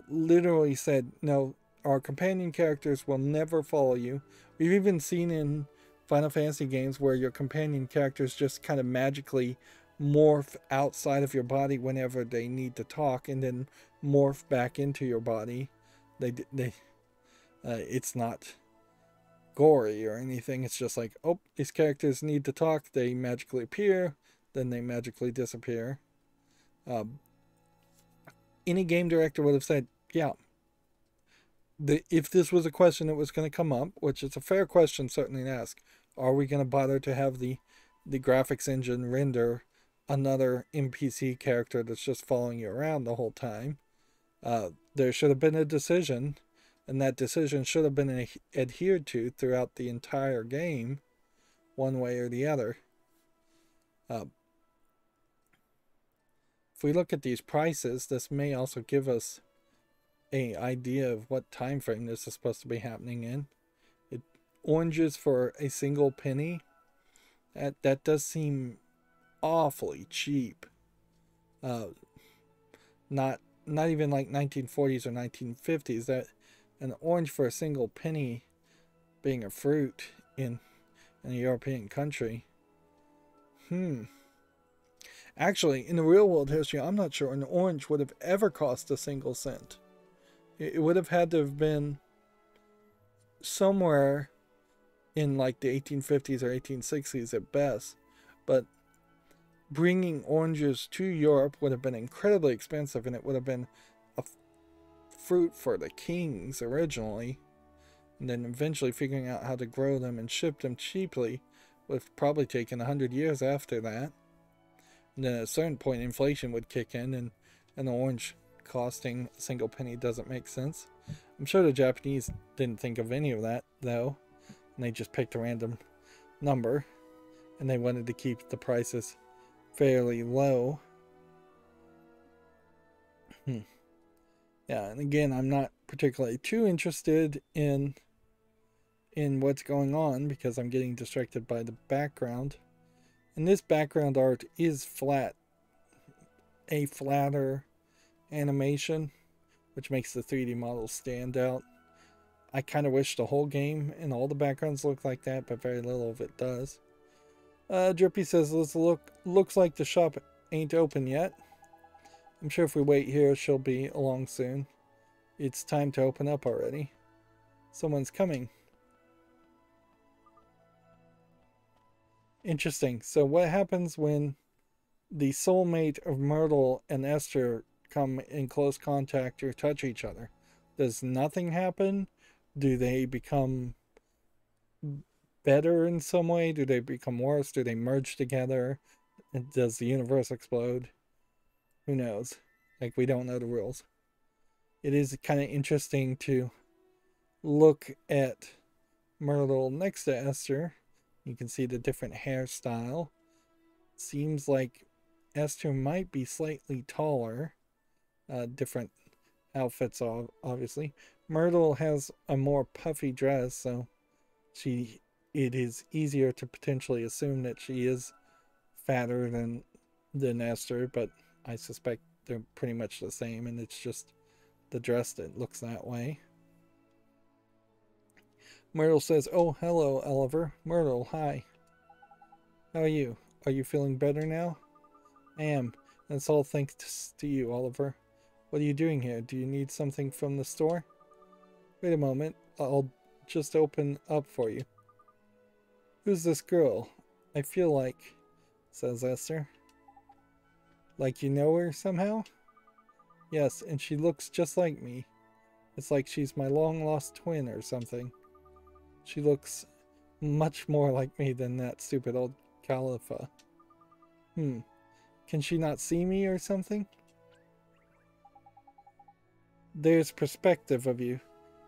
literally said, no, our companion characters will never follow you. We've even seen in Final Fantasy games where your companion characters just kind of magically morph outside of your body whenever they need to talk and then morph back into your body. It's not gory or anything. It's just like, oh, these characters need to talk. They magically appear, then they magically disappear. Any game director would have said, yeah, if this was a question that was going to come up, which is a fair question certainly to ask, are we going to bother to have the graphics engine render another NPC character that's just following you around the whole time? There should have been a decision, and that decision should have been adhered to throughout the entire game, one way or the other. If we look at these prices, this may also give us an idea of what time frame this is supposed to be happening in. Oranges for a single penny, that does seem awfully cheap. Not even like 1940s or 1950s. That an orange for a single penny, being a fruit in a European country. Actually, in the real world history, I'm not sure an orange would have ever cost a single cent. It would have had to have been somewhere in like the 1850s or 1860s at best. But bringing oranges to Europe would have been incredibly expensive, and it would have been a fruit for the kings originally. And then eventually figuring out how to grow them and ship them cheaply Would have probably taken 100 years after that. And then at a certain point, inflation would kick in, and an orange costing a single penny doesn't make sense. I'm sure the Japanese didn't think of any of that, though, and they just picked a random number, and they wanted to keep the prices fairly low. Yeah, and again, I'm not particularly too interested in what's going on because I'm getting distracted by the background. And this background art is flat, a flatter animation, which makes the 3D models stand out. I kind of wish the whole game and all the backgrounds look like that, but very little of it does. Drippy says, looks like the shop ain't open yet. I'm sure if we wait here, she'll be along soon. It's time to open up already. Someone's coming. Interesting. So what happens when the soulmate of Myrtle and Esther come in close contact or touch each other? Does nothing happen? Do they become better in some way? Do they become worse? Do they merge together? And does the universe explode? Who knows? Like, we don't know the rules. It is kind of interesting to look at Myrtle next to Esther. You can see the different hairstyle. Seems like Esther might be slightly taller. Different outfits, obviously. Myrtle has a more puffy dress, so it is easier to potentially assume that she is fatter than Esther, but I suspect they're pretty much the same, and it's just the dress that looks that way. Myrtle says, "Oh, hello, Oliver." Myrtle, hi. How are you? Are you feeling better now? I am. That's all thanks to you, Oliver. What are you doing here? Do you need something from the store? Wait a moment. I'll just open up for you. Who's this girl? I feel like, says Esther. Like you know her somehow? Yes, and she looks just like me. It's like she's my long-lost twin or something. She looks much more like me than that stupid old Khalifa. Can she not see me or something? There's perspective of you.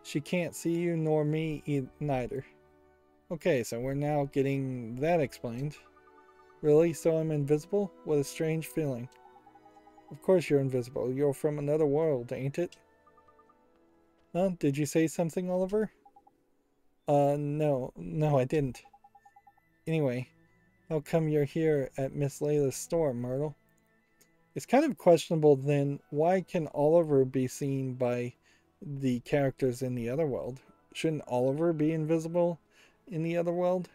She can't see you nor me neither. Okay, so we're now getting that explained. Really? So I'm invisible? What a strange feeling. Of course you're invisible. You're from another world, ain't it? Huh? Did you say something, Oliver? No, I didn't. Anyway, how come you're here at Miss Layla's store, Myrtle? It's kind of questionable then, why can Oliver be seen by the characters in the other world? Shouldn't Oliver be invisible in the other world?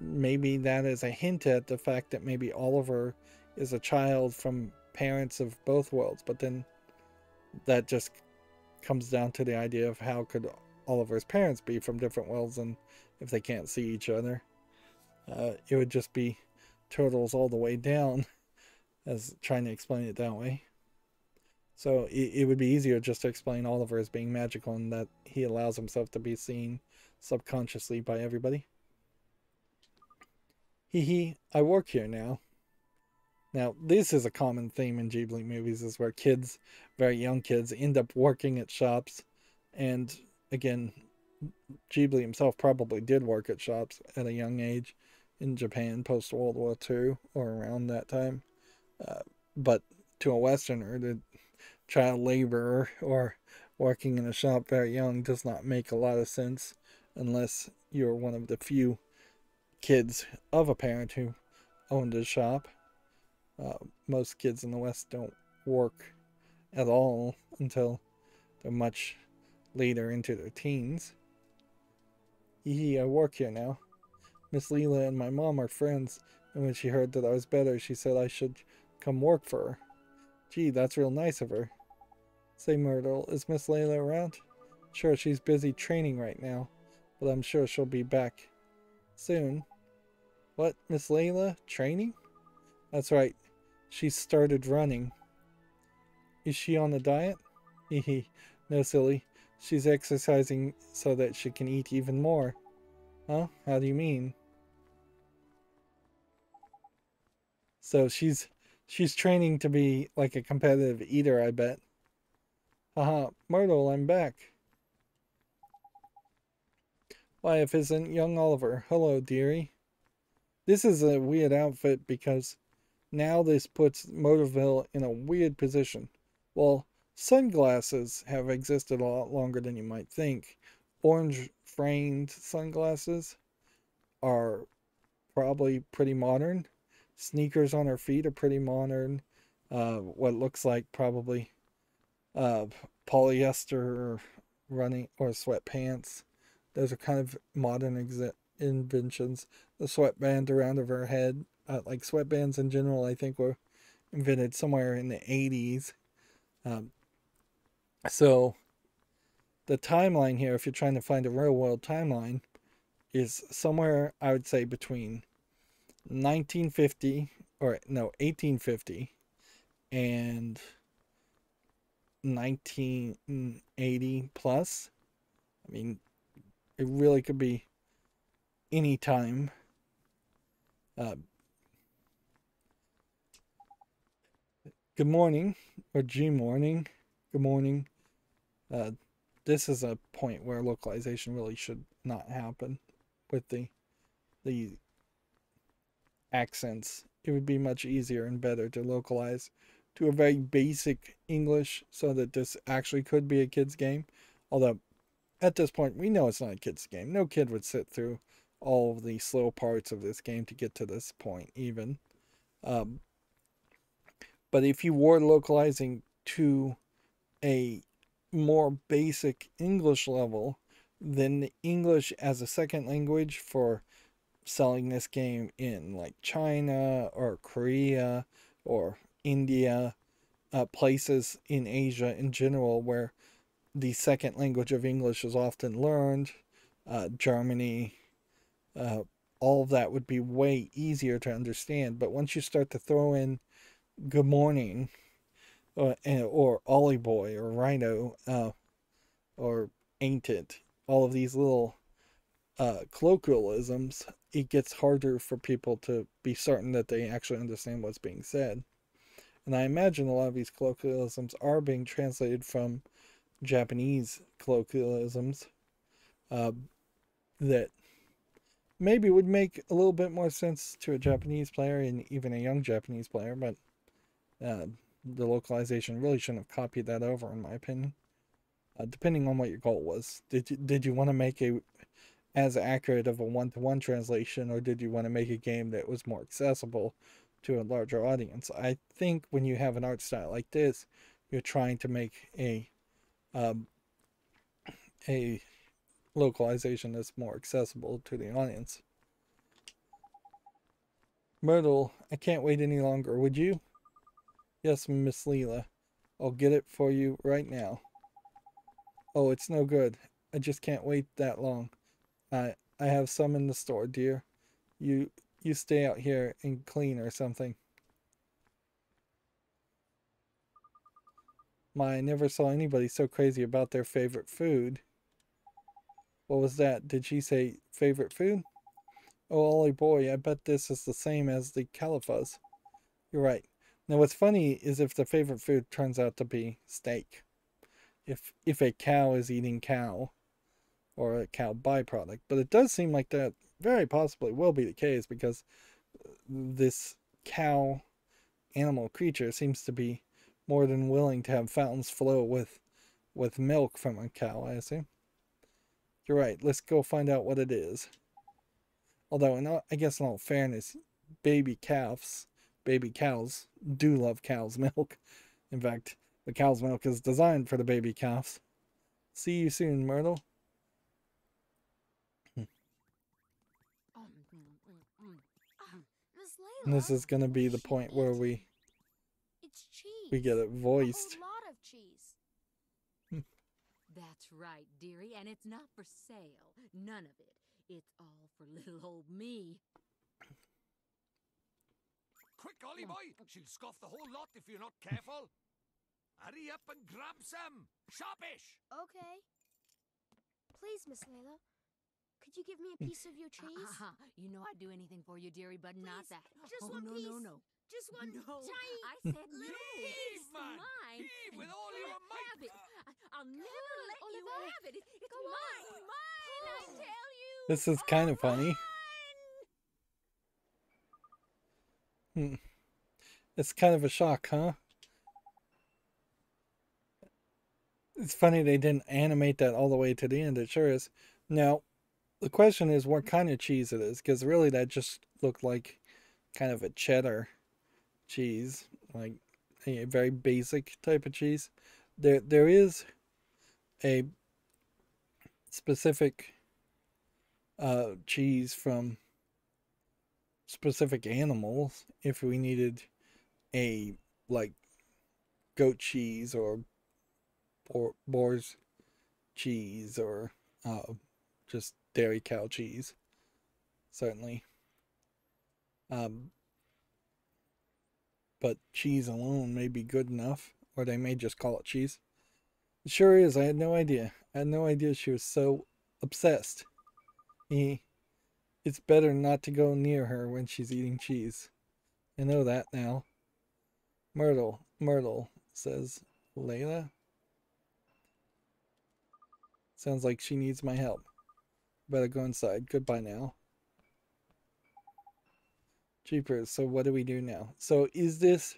Maybe that is a hint at the fact that maybe Oliver is a child from parents of both worlds, but then that just comes down to the idea of how could Oliver's parents be from different worlds, and if they can't see each other, it would just be turtles all the way down, as trying to explain it that way. So it would be easier just to explain Oliver as being magical and that he allows himself to be seen subconsciously by everybody. Hee, I work here now. Now, this is a common theme in Ghibli movies, is where kids, very young kids, end up working at shops. And again, Ghibli himself probably did work at shops at a young age in Japan post World War II or around that time. But to a Westerner, the child laborer or working in a shop very young does not make a lot of sense unless you're one of the few kids of a parent who owned a shop. Most kids in the West don't work at all until they're much later into their teens. I work here now. Miss Leela and my mom are friends, and when she heard that I was better, she said I should come work for her. Gee, that's real nice of her. Say, Myrtle, is Miss Layla around? Sure, she's busy training right now, but I'm sure she'll be back soon. What, Miss Layla? Training? That's right. She started running. Is she on a diet? No, silly. She's exercising so that she can eat even more. Huh? How do you mean? So she's training to be like a competitive eater, I bet. Haha, Myrtle, I'm back. Why, if isn't young Oliver? Hello, dearie. This is a weird outfit because now this puts Motorville in a weird position. Well, sunglasses have existed a lot longer than you might think. Orange framed sunglasses are probably pretty modern. Sneakers on her feet are pretty modern. What looks like probably uh, polyester running or sweatpants. Those are kind of modern inventions. The sweatband around of her head, like sweatbands in general, I think were invented somewhere in the 80s. Um, so the timeline here, if you're trying to find a real world timeline, is somewhere I would say between 1950 or no 1850 and 1980 plus. I mean, it really could be any time. Good morning, or G morning. Good morning. Uh, this is a point where localization really should not happen with the accents. It would be much easier and better to localize to a very basic English so that this actually could be a kid's game. Although at this point we know it's not a kid's game. No kid would sit through all of the slow parts of this game to get to this point even. Um, but if you were localizing to a more basic English level, then the English as a second language for selling this game in like China or Korea or India, places in Asia in general where the second language of English is often learned, Germany, uh, all of that would be way easier to understand. But once you start to throw in good morning, or Ollie Boy, or Rydo, or Ain't It, all of these little colloquialisms, it gets harder for people to be certain that they actually understand what's being said. And I imagine a lot of these colloquialisms are being translated from Japanese colloquialisms uh, that maybe would make a little bit more sense to a Japanese player and even a young Japanese player, but uh, the localization really shouldn't have copied that over, in my opinion. Depending on what your goal was, did you want to make a as accurate of a one-to-one translation, or did you want to make a game that was more accessible to a larger audience? I think when you have an art style like this, you're trying to make um, a localization that's more accessible to the audience. Myrtle, I can't wait any longer. Would you? Yes, Miss Leela. I'll get it for you right now. Oh, it's no good. I just can't wait that long. I have some in the store, dear. You you stay out here and clean or something. I never saw anybody so crazy about their favorite food. What was that? Did she say favorite food? Oh, Ollie boy, I bet this is the same as the Califas. You're right. Now, what's funny is if the favorite food turns out to be steak. If a cow is eating cow, or a cow byproduct. But it does seem like that very possibly will be the case because this cow animal creature seems to be more than willing to have fountains flow with milk from a cow, I assume. You're right. Let's go find out what it is. Although, I guess in all fairness, baby cows do love cow's milk. In fact, the cow's milk is designed for the baby calves. See you soon, Myrtle. Miss Layla, And this is going to be the point where it's cheese. we get it voiced. A whole lot of cheese. That's right, dearie, and it's not for sale. None of it. It's all for little old me. Quick, Ollie boy! She'll scoff the whole lot if you're not careful. Hurry up and grab some. Sharpish! Okay. Please, Miss Layla, could you give me a piece of your cheese? You know I'd do anything for you, dearie, but not Please, that. just oh, one no, piece. no, no. Just one No, tiny I said little no. piece. Heave, man! Mine. Heave with and all you your might! have it. I'll never let you Oliver. have it. It's Go mine. on. Mine, I Pull. tell you. This is kind of funny. Mine. It's kind of a shock, huh? It's funny they didn't animate that all the way to the end. It sure is. Now, the question is what kind of cheese it is, because really that just looked like kind of a cheddar cheese, like a very basic type of cheese. There is a specific cheese from specific animals if we needed a like goat cheese or boar's cheese or just dairy cow cheese, certainly. But cheese alone may be good enough, or they may just call it cheese. It sure is. I had no idea. I had no idea she was so obsessed. It's better not to go near her when she's eating cheese. I know that now. Myrtle, says Layla. Sounds like she needs my help. Better go inside. Goodbye now. Jeepers, so what do we do now? So is this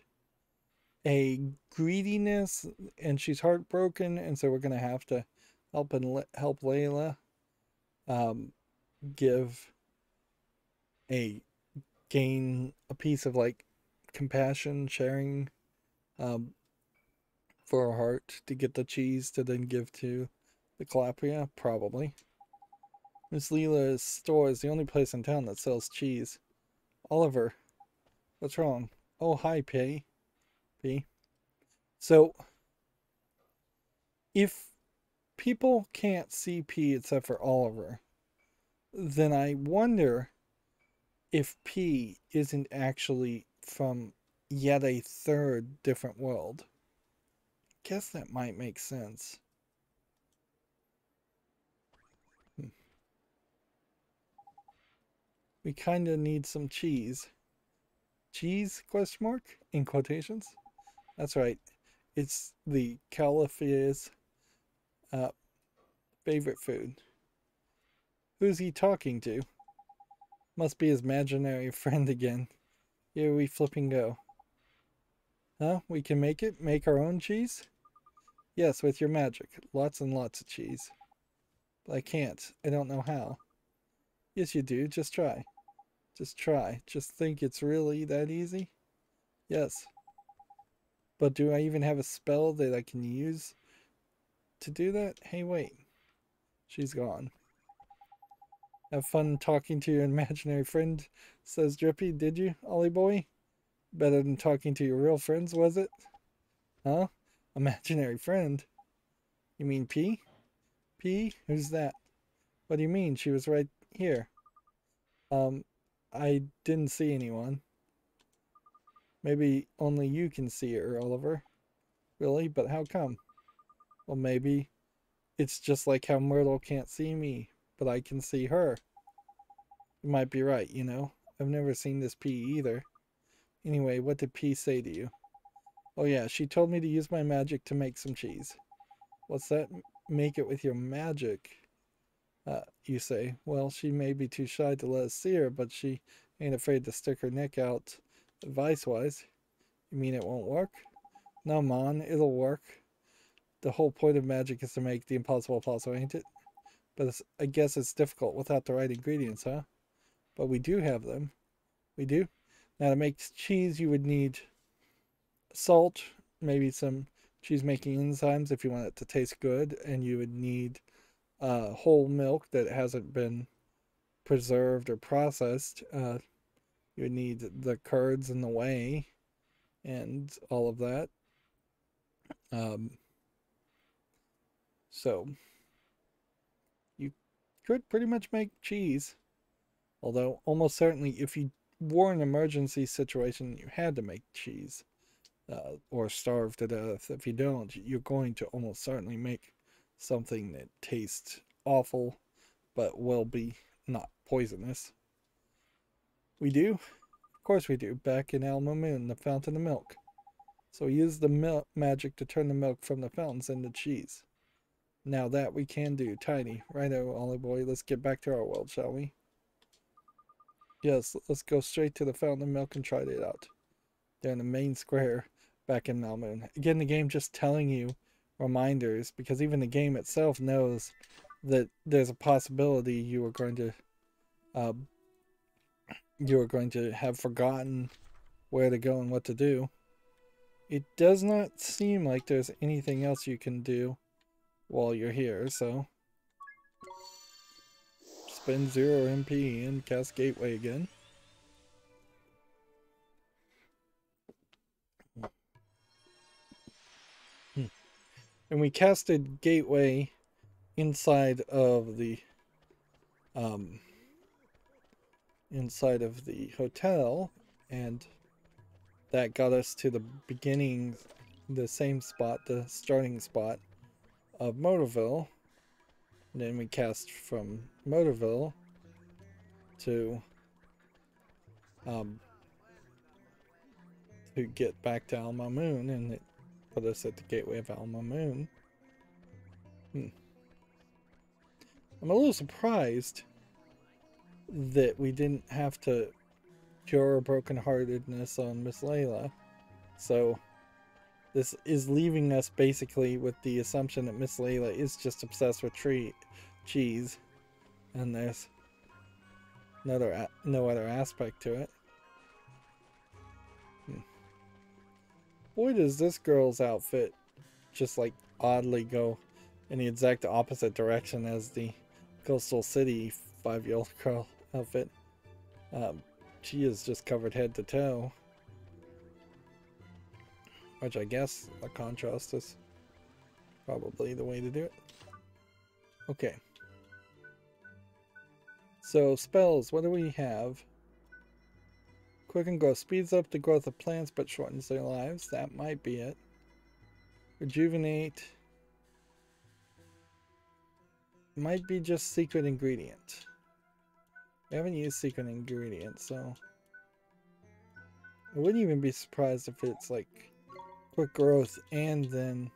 a greediness and she's heartbroken and so we're going to have to help Layla gain a piece of like compassion, sharing for her heart to get the cheese to then give to the Calapria? Probably. Miss Leela's store is the only place in town that sells cheese. Oliver, what's wrong? Oh, hi, P. So, if people can't see P except for Oliver, then I wonder if P isn't actually from yet a third different world. Guess that might make sense. We kind of need some cheese. Cheese, question mark, in quotations? That's right. It's the Caliph's favorite food. Who's he talking to? Must be his imaginary friend again. Here we flipping go. Huh? We can make it? Make our own cheese? Yes, with your magic. Lots and lots of cheese. But I can't. I don't know how. Yes, you do. Just try. Just try. Just think it's really that easy? Yes. But do I even have a spell that I can use to do that? Hey, wait. She's gone. Have fun talking to your imaginary friend, says Drippy. Did you, Ollie boy? Better than talking to your real friends, was it? Huh? Imaginary friend? You mean P? P? Who's that? What do you mean? She was right here. I didn't see anyone. Maybe only you can see her, Oliver. Really? But how come? Well, maybe it's just like how Myrtle can't see me, but I can see her. You might be right, you know. I've never seen this P either. Anyway, what did P say to you? Oh yeah, she told me to use my magic to make some cheese. What's that? Make it with your magic, you say. Well, she may be too shy to let us see her, but she ain't afraid to stick her neck out advice-wise. You mean it won't work? No, Mon, it'll work. The whole point of magic is to make the impossible possible, ain't it? But I guess it's difficult without the right ingredients, huh? But we do have them. We do? Now, to make cheese, you would need salt, maybe some cheese-making enzymes if you want it to taste good, and you would need whole milk that hasn't been preserved or processed. You would need the curds and the whey and all of that. So you could pretty much make cheese. Although almost certainly if you were in an emergency situation, you had to make cheese or starve to death. If you don't, you're going to almost certainly make something that tastes awful but will be not poisonous. We do? Of course we do. Back in Alma Moon, the fountain of milk. So we use the milk magic to turn the milk from the fountains into cheese. Now that we can do. Tiny. Righto, Olive Boy. Let's get back to our world, shall we? Yes, let's go straight to the fountain of milk and try it out. They're in the main square back in Malmoon. Again, the game just telling you reminders, because even the game itself knows that there's a possibility you are going to have forgotten where to go and what to do. It does not seem like there's anything else you can do while you're here, so spend 0 MP and cast Gateway again. And we casted Gateway inside of the hotel, and that got us to the beginning, the same spot, the starting spot of Motorville. And then we cast from Motorville to get back to Alma Moon, and it put us at the gateway of Alma Moon. I'm a little surprised that we didn't have to cure our brokenheartedness on Miss Layla. So this is leaving us basically with the assumption that Miss Layla is just obsessed with cheese, and there's no other aspect to it. Boy, does this girl's outfit just like oddly go in the exact opposite direction as the Coastal City 5-year-old girl outfit. She is just covered head to toe, which I guess a contrast is probably the way to do it. Okay. So spells, what do we have? Quicken growth speeds up the growth of plants but shortens their lives. That might be it. Rejuvenate might be just secret ingredient. We haven't used secret ingredient, so I wouldn't even be surprised if it's like quick growth and then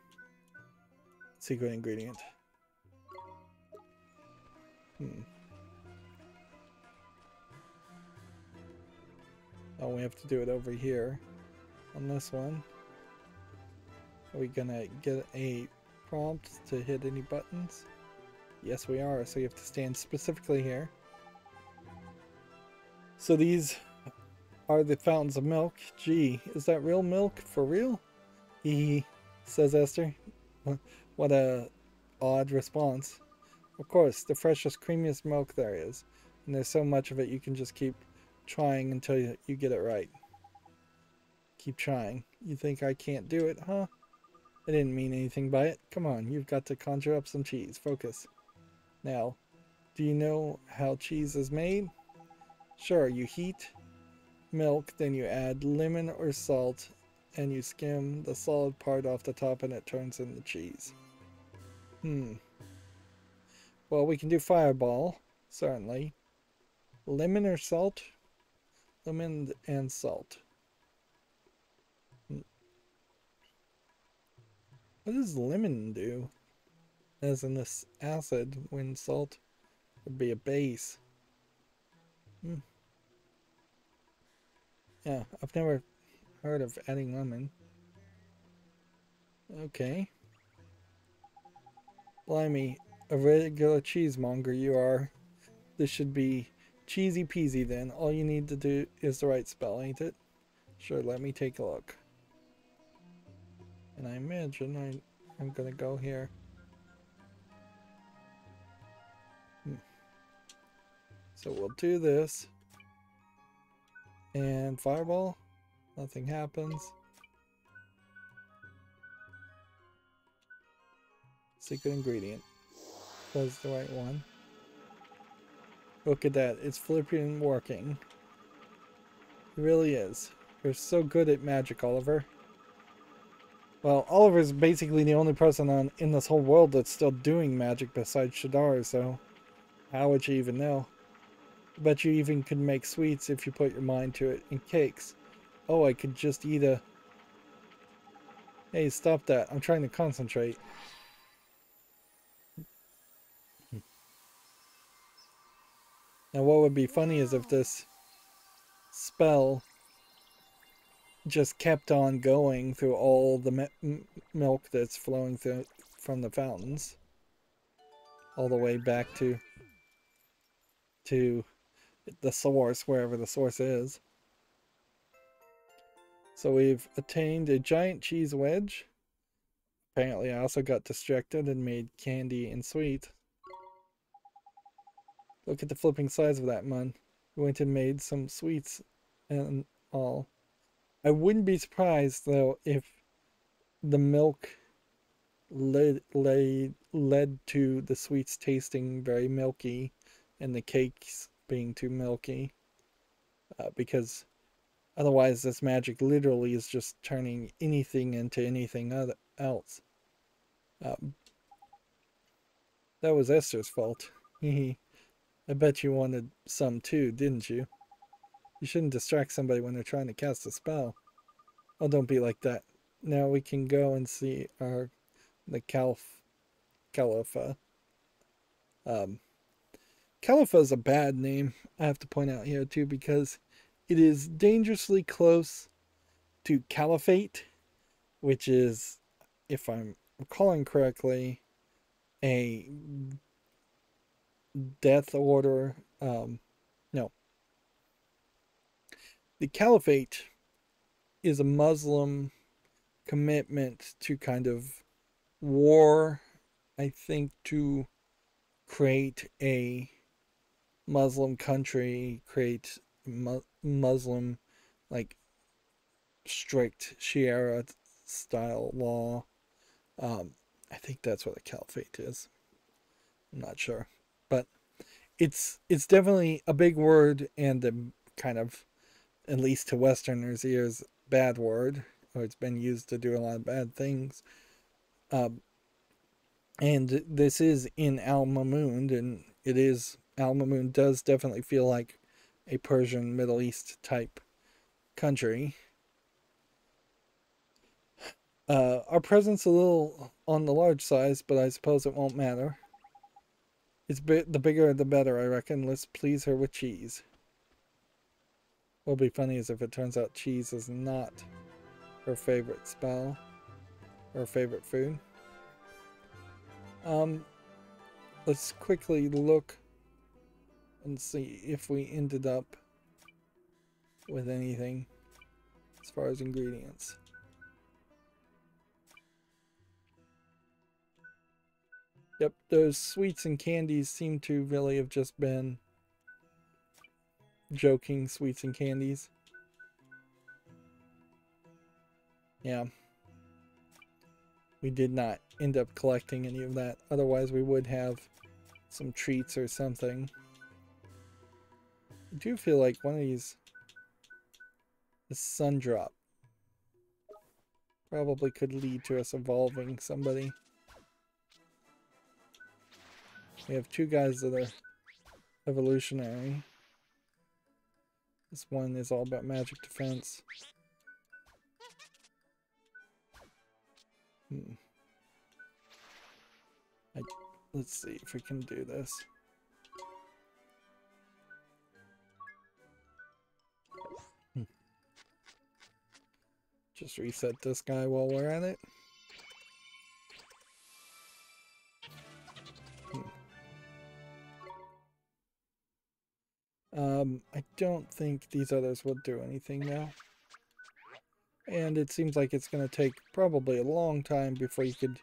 secret ingredient. Oh, we have to do it over here on this one. Are we gonna get a prompt to hit any buttons? Yes, we are. So you have to stand specifically here. So these are the fountains of milk. Gee, is that real milk for real? Hee, says Esther. What a odd response. Of course, the freshest, creamiest milk there is. And there's so much of it you can just keep trying until you get it right. Keep trying. You think I can't do it, huh? I didn't mean anything by it. Come on, you've got to conjure up some cheese. Focus. Now, do you know how cheese is made? Sure, you heat milk, then you add lemon or salt, and you skim the solid part off the top and it turns into cheese. Well, we can do fireball, certainly. Lemon or salt? Lemon and salt. What does lemon do? As in this acid, when salt would be a base. Yeah, I've never heard of adding lemon. Okay. Blimey, a regular cheesemonger you are. This should be cheesy peasy then. All you need to do is the right spell, ain't it? Sure, let me take a look. And I imagine I'm gonna go here. So we'll do this. And fireball. Nothing happens. Secret ingredient. That's the right one. Look at that. It's flipping working. It really is. You're so good at magic, Oliver. Well, Oliver's basically the only person in this whole world that's still doing magic besides Shadar, so how would you even know? I bet you even could make sweets if you put your mind to it, and cakes. Oh, I could just eat a... Hey, stop that. I'm trying to concentrate. Now what would be funny is if this spell just kept on going through all the milk that's flowing through from the fountains. All the way back to the source, wherever the source is. So we've attained a giant cheese wedge. Apparently I also got distracted and made candy and sweet. Look at the flipping size of that, man. We went and made some sweets and all. I wouldn't be surprised though if the milk led to the sweets tasting very milky and the cakes being too milky. Because otherwise this magic literally is just turning anything into anything else. That was Esther's fault. I bet you wanted some too, didn't you? You shouldn't distract somebody when they're trying to cast a spell. Oh, don't be like that. Now we can go and see the Califa. Califa is a bad name, I have to point out here too, because it is dangerously close to Caliphate, which is, if I'm recalling correctly, a death order. No. The Caliphate is a Muslim commitment to kind of war, I think, to create a Muslim country, create Muslim, like, strict Sharia style law. I think that's what a caliphate is. I'm not sure, but it's definitely a big word and a kind of, at least to Westerners' ears, bad word, or it's been used to do a lot of bad things. And this is in Al Mamoon, and it is, Al Mamoon does definitely feel like a Persian Middle East type country. Our present's a little on the large size, but I suppose it won't matter. It's the bigger the better, I reckon. Let's please her with cheese. What'll be funny is if it turns out cheese is not her favorite spell, or favorite food. Let's quickly look and see if we ended up with anything as far as ingredients. Yep, those sweets and candies seem to really have just been joking sweets and candies. Yeah. We did not end up collecting any of that. Otherwise we would have some treats or something. I do feel like one of these, the sun drop, probably could lead to us evolving somebody. We have two guys that are evolutionary. This one is all about magic defense. Let's see if we can do this. Just reset this guy while we're at it. I don't think these others will do anything now. And it seems like it's going to take probably a long time before you could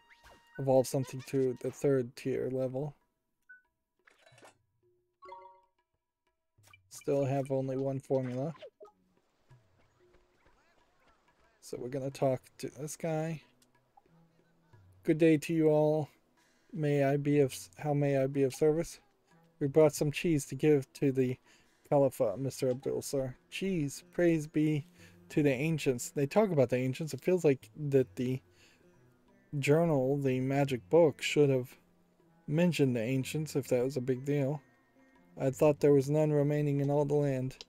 evolve something to the 3rd tier level. Still have only one formula. So we're going to talk to this guy. Good day to you all. How may I be of service? We brought some cheese to give to the Khalifa, Mr. Abdul, sir. Cheese, praise be to the ancients. They talk about the ancients. It feels like that the journal, the magic book, should have mentioned the ancients if that was a big deal. I thought there was none remaining in all the land.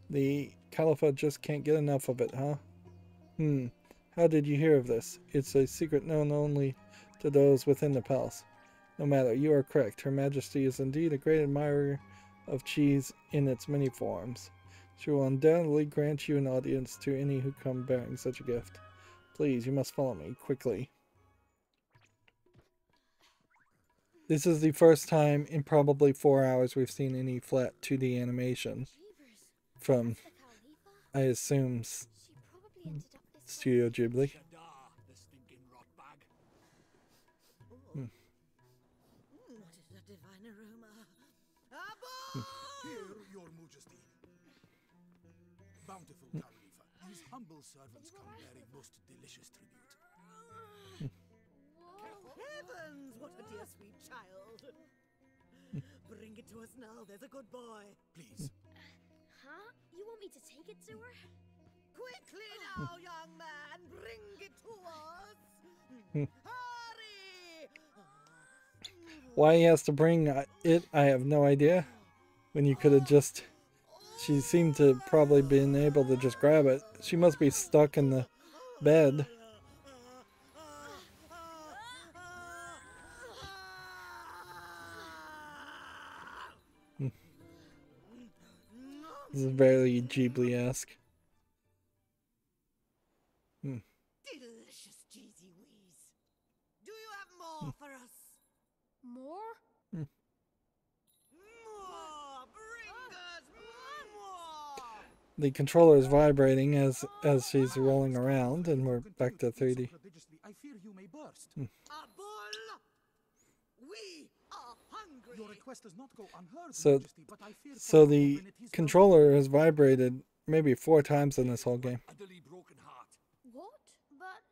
The Caliphate just can't get enough of it, huh? How did you hear of this? It's a secret known only to those within the palace. No matter, you are correct. Her Majesty is indeed a great admirer of cheese in its many forms. She will undoubtedly grant you an audience to any who come bearing such a gift. Please, you must follow me quickly. This is the first time in probably 4 hours we've seen any flat 2D animation from, I assume, Studio Ghibli. The stinking rot bag. What is that divine aroma? Here, your majesty. Bountiful Khalifa, these humble servants come bearing most delicious tribute. Heavens, what a dear sweet child. Bring it to us now, there's a good boy. Please. Huh? You want me to take it to her? Quickly now, young man, bring it to us. Hurry! Why he has to bring it, I have no idea. When you could have just... She seemed to probably been able to just grab it. She must be stuck in the bed. This is very Ghibli-esque. Delicious cheesy wheeze. Do you have more for us? More? More! Bring us more! The controller is vibrating as she's rolling around, and we're back to 3D. I fear you may burst. A bull! We are hungry! Your request does not go unheard, So- Majesty, but I fear So for the divinity's controller has vibrated maybe 4 times in this whole game. Utterly broken heart. What? But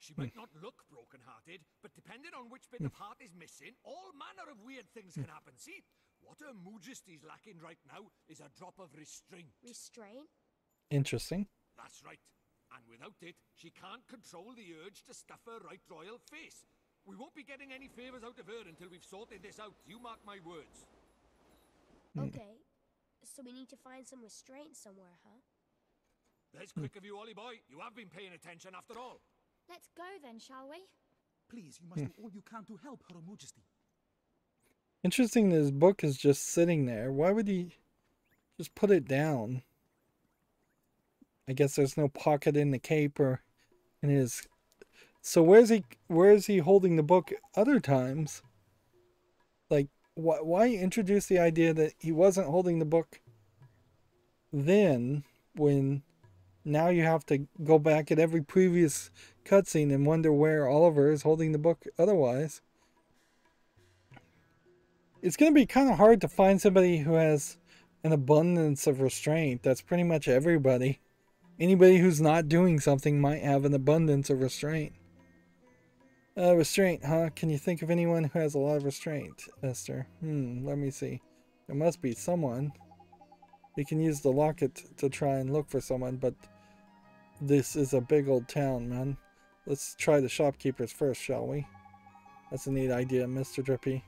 She might not look broken-hearted, but depending on which bit of heart is missing, all manner of weird things can happen. See, what Her Majesty's lacking right now is a drop of restraint. restraint? Interesting. That's right. And without it, she can't control the urge to stuff her right royal face. We won't be getting any favors out of her until we've sorted this out. You mark my words. Okay. So we need to find some restraint somewhere, huh? There's quick of you, Ollie boy. You have been paying attention after all. Let's go then, shall we? Please, you must do all you can to help Her Majesty. Interesting that his book is just sitting there. Why would he just put it down? I guess there's no pocket in the cape or in his... So where is he holding the book other times? Like, why introduce the idea that he wasn't holding the book then, when now you have to go back at every previous cutscene and wonder where Oliver is holding the book otherwise? It's going to be kind of hard to find somebody who has an abundance of restraint. That's pretty much everybody. Anybody who's not doing something might have an abundance of restraint. Restraint, huh? Can you think of anyone who has a lot of restraint, Esther? Let me see. There must be someone. We can use the locket to try and look for someone, but this is a big old town, man. Let's try the shopkeepers first, shall we? That's a neat idea, Mr. Drippy.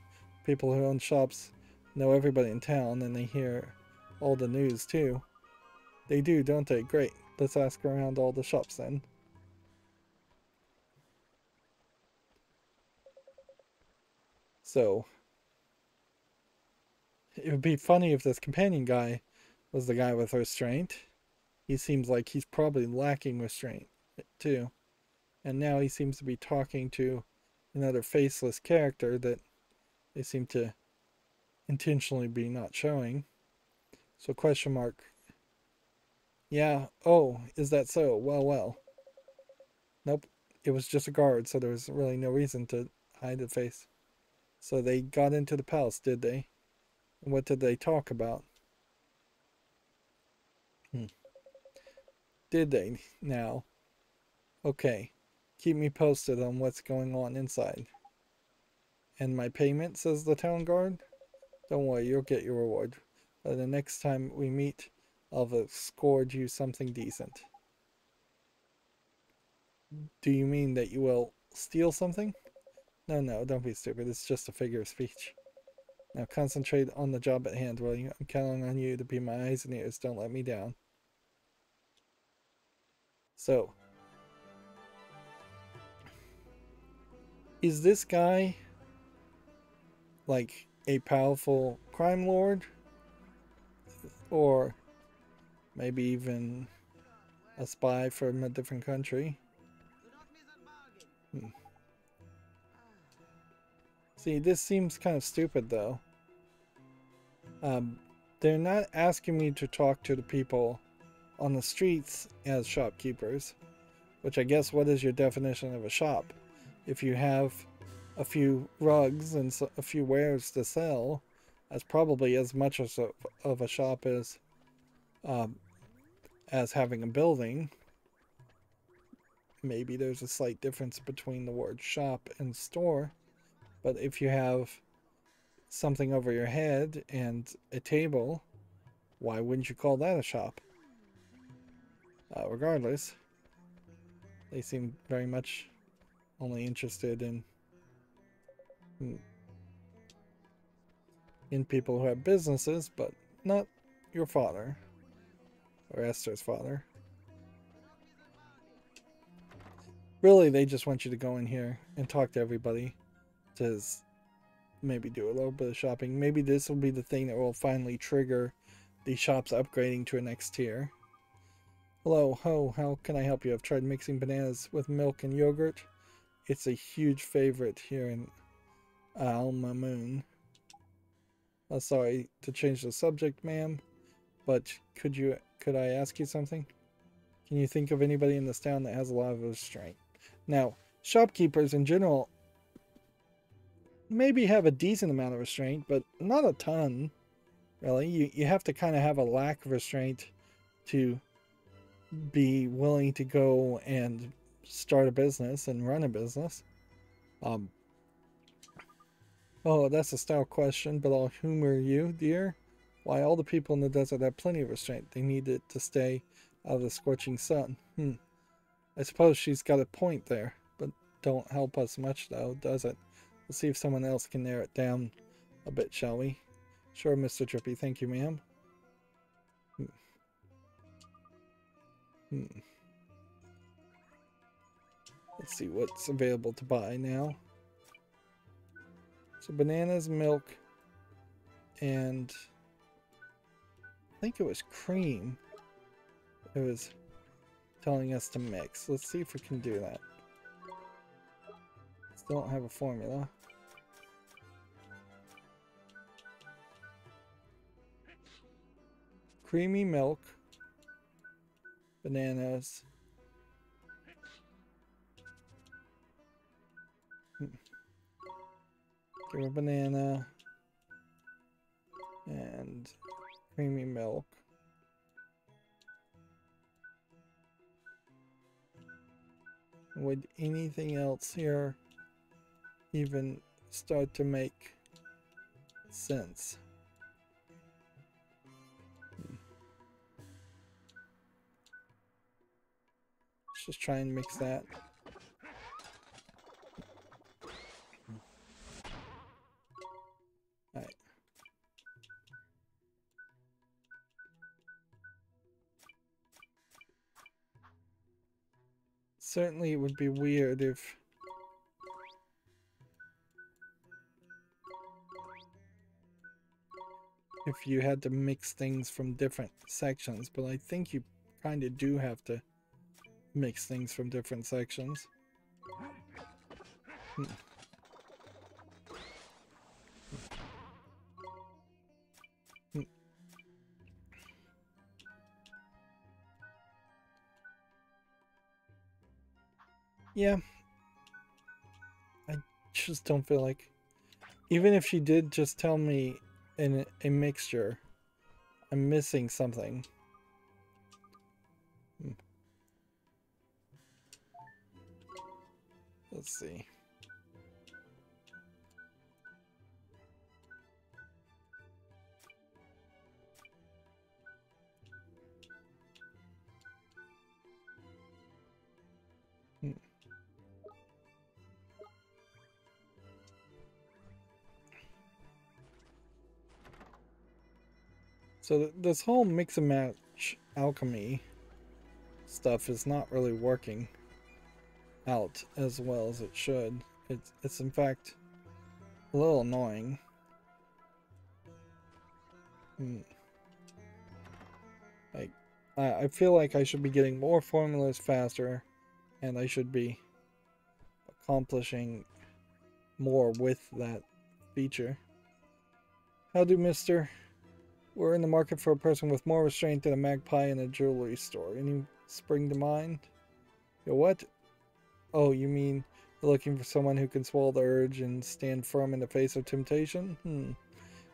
People who own shops know everybody in town, and they hear all the news, too. They do, don't they? Great. Let's ask around all the shops, then. So, it would be funny if this companion guy was the guy with restraint. He seems like he's probably lacking restraint, too. And now he seems to be talking to another faceless character that they seem to intentionally be not showing. So question mark. Yeah, oh, is that so? Well, well. Nope, it was just a guard, so there was really no reason to hide the face. So they got into the palace, did they? And what did they talk about? Did they now? Okay. Keep me posted on what's going on inside. And my payment, says the town guard? Don't worry, you'll get your reward. But the next time we meet, I'll have scored you something decent. Do you mean that you will steal something? No, don't be stupid. It's just a figure of speech. Now concentrate on the job at hand, will you? I'm counting on you to be my eyes and ears. Don't let me down. So, is this guy like a powerful crime lord? Or maybe even a spy from a different country? See, this seems kind of stupid though. They're not asking me to talk to the people on the streets as shopkeepers, which I guess, what is your definition of a shop? If you have a few rugs and a few wares to sell, that's probably as much of a shop as having a building. Maybe there's a slight difference between the word shop and store, but if you have something over your head and a table, why wouldn't you call that a shop? Regardless, they seem very much only interested in people who have businesses, but not your father or Esther's father. Really, they just want you to go in here and talk to everybody to maybe do a little bit of shopping. Maybe this will be the thing that will finally trigger the shop's upgrading to a next tier. Hello, ho, how can I help you? I've tried mixing bananas with milk and yogurt. It's a huge favorite here in Alma Moon. Sorry to change the subject, ma'am, but could I ask you something? Can you think of anybody in this town that has a lot of restraint? Now, shopkeepers in general maybe have a decent amount of restraint, but not a ton, really. You have to kind of have a lack of restraint to be willing to go and start a business and run a business. Oh, that's a style question, but I'll humor you, dear. Why, all the people in the desert have plenty of restraint. They need it to stay out of the scorching sun. I suppose she's got a point there, but don't help us much, though, does it? Let's see if someone else can narrow it down a bit, shall we? Sure, Mr. Trippy. Thank you, ma'am. Let's see what's available to buy now. So bananas, milk, and I think it was cream. It was telling us to mix. Let's see if we can do that. Still don't have a formula. Creamy milk, bananas. Give a banana and creamy milk. Would anything else here even start to make sense? Let's just try and mix that. Alright. Certainly it would be weird if you had to mix things from different sections, but I think you kind of do have to mix things from different sections. Yeah. I just don't feel like... Even if she did just tell me in a mixture, I'm missing something. Let's see. So this whole mix and match alchemy stuff is not really working out as well as it should. It's in fact a little annoying. Like, I feel like I should be getting more formulas faster, and I should be accomplishing more with that feature. How do, mister? We're in the market for a person with more restraint than a magpie in a jewelry store. Any spring to mind? Yo, what? Oh, you mean you're looking for someone who can swallow the urge and stand firm in the face of temptation?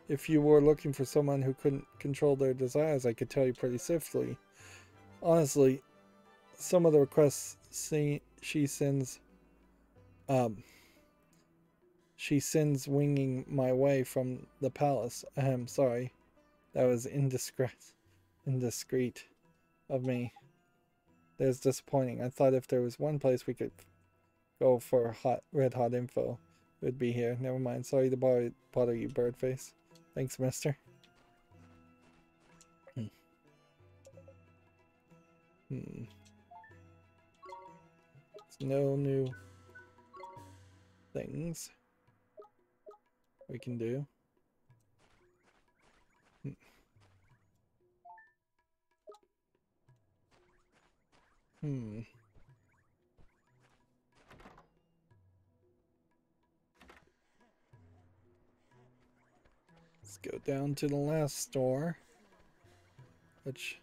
If you were looking for someone who couldn't control their desires, I could tell you pretty swiftly. Honestly, some of the requests she sends winging my way from the palace. Sorry. That was indiscreet of me. That's disappointing. I thought if there was one place we could go for red hot info, it would be here. Never mind. Sorry to bother you, Birdface. Thanks, mister. There's no new things we can do. Let's go down to the last store, which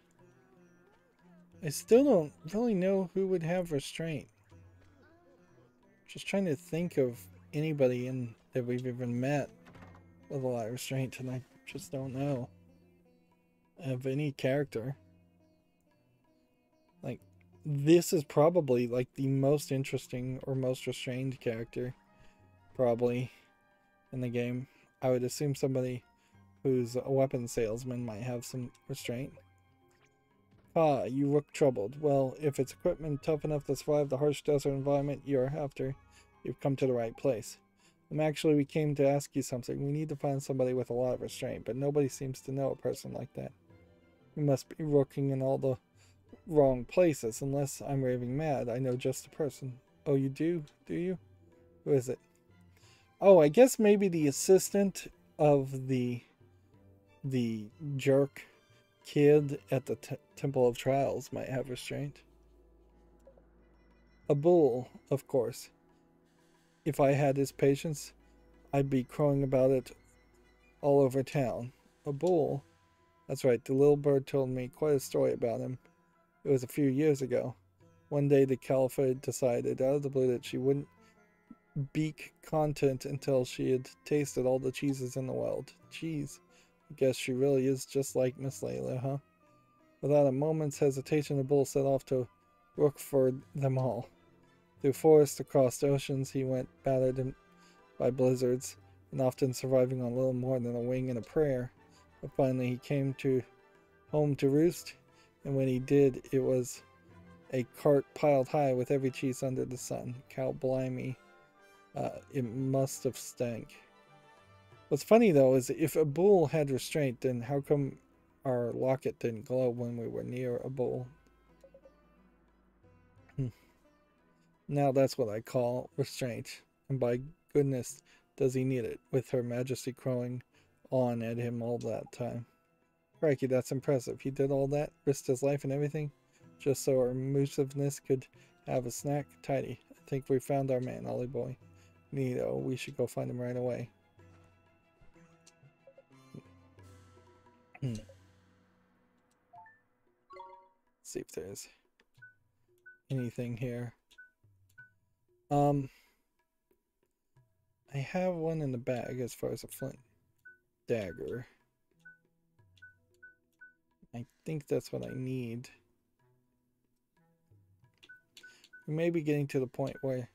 I still don't really know who would have restraint. Just trying to think of anybody that we've even met with a lot of restraint, and I just don't know of any character. Like, this is probably like the most interesting or most restrained character probably in the game. I would assume somebody who's a weapon salesman might have some restraint. Ah, you look troubled. Well, if it's equipment tough enough to survive the harsh desert environment you're after, you've come to the right place. We came to ask you something. We need to find somebody with a lot of restraint, but nobody seems to know a person like that. We must be looking in all the wrong places. Unless I'm raving mad, I know just the person. Oh, you do? Do you? Who is it? Oh, I guess maybe the assistant of the jerk kid at the Temple of Trials might have restraint. A bull, of course. If I had his patience, I'd be crowing about it all over town. A bull? That's right, the little bird told me quite a story about him. It was a few years ago. One day the Caliphate decided out of the blue that she wouldn't beak content until she had tasted all the cheeses in the world. Cheese. I guess she really is just like Miss Layla, huh? Without a moment's hesitation, the bull set off to look for them all. Through forests, across oceans, he went battered by blizzards, and often surviving on little more than a wing and a prayer. But finally he came home to roost, and when he did, it was a cart piled high with every cheese under the sun. Cow blimey. It must have stank. What's funny though is if a bull had restraint, then how come our locket didn't glow when we were near a bull? Now that's what I call restraint. And by goodness does he need it, with Her Majesty crowing on at him all that time. Crikey, that's impressive. He did all that, risked his life and everything, just so our elusiveness could have a snack. Tidy. I think we found our man, Ollie boy. Neato, we should go find him right away. Let's see if there's anything here. I have one in the bag as far as a flint dagger. I think that's what I need. We may be getting to the point where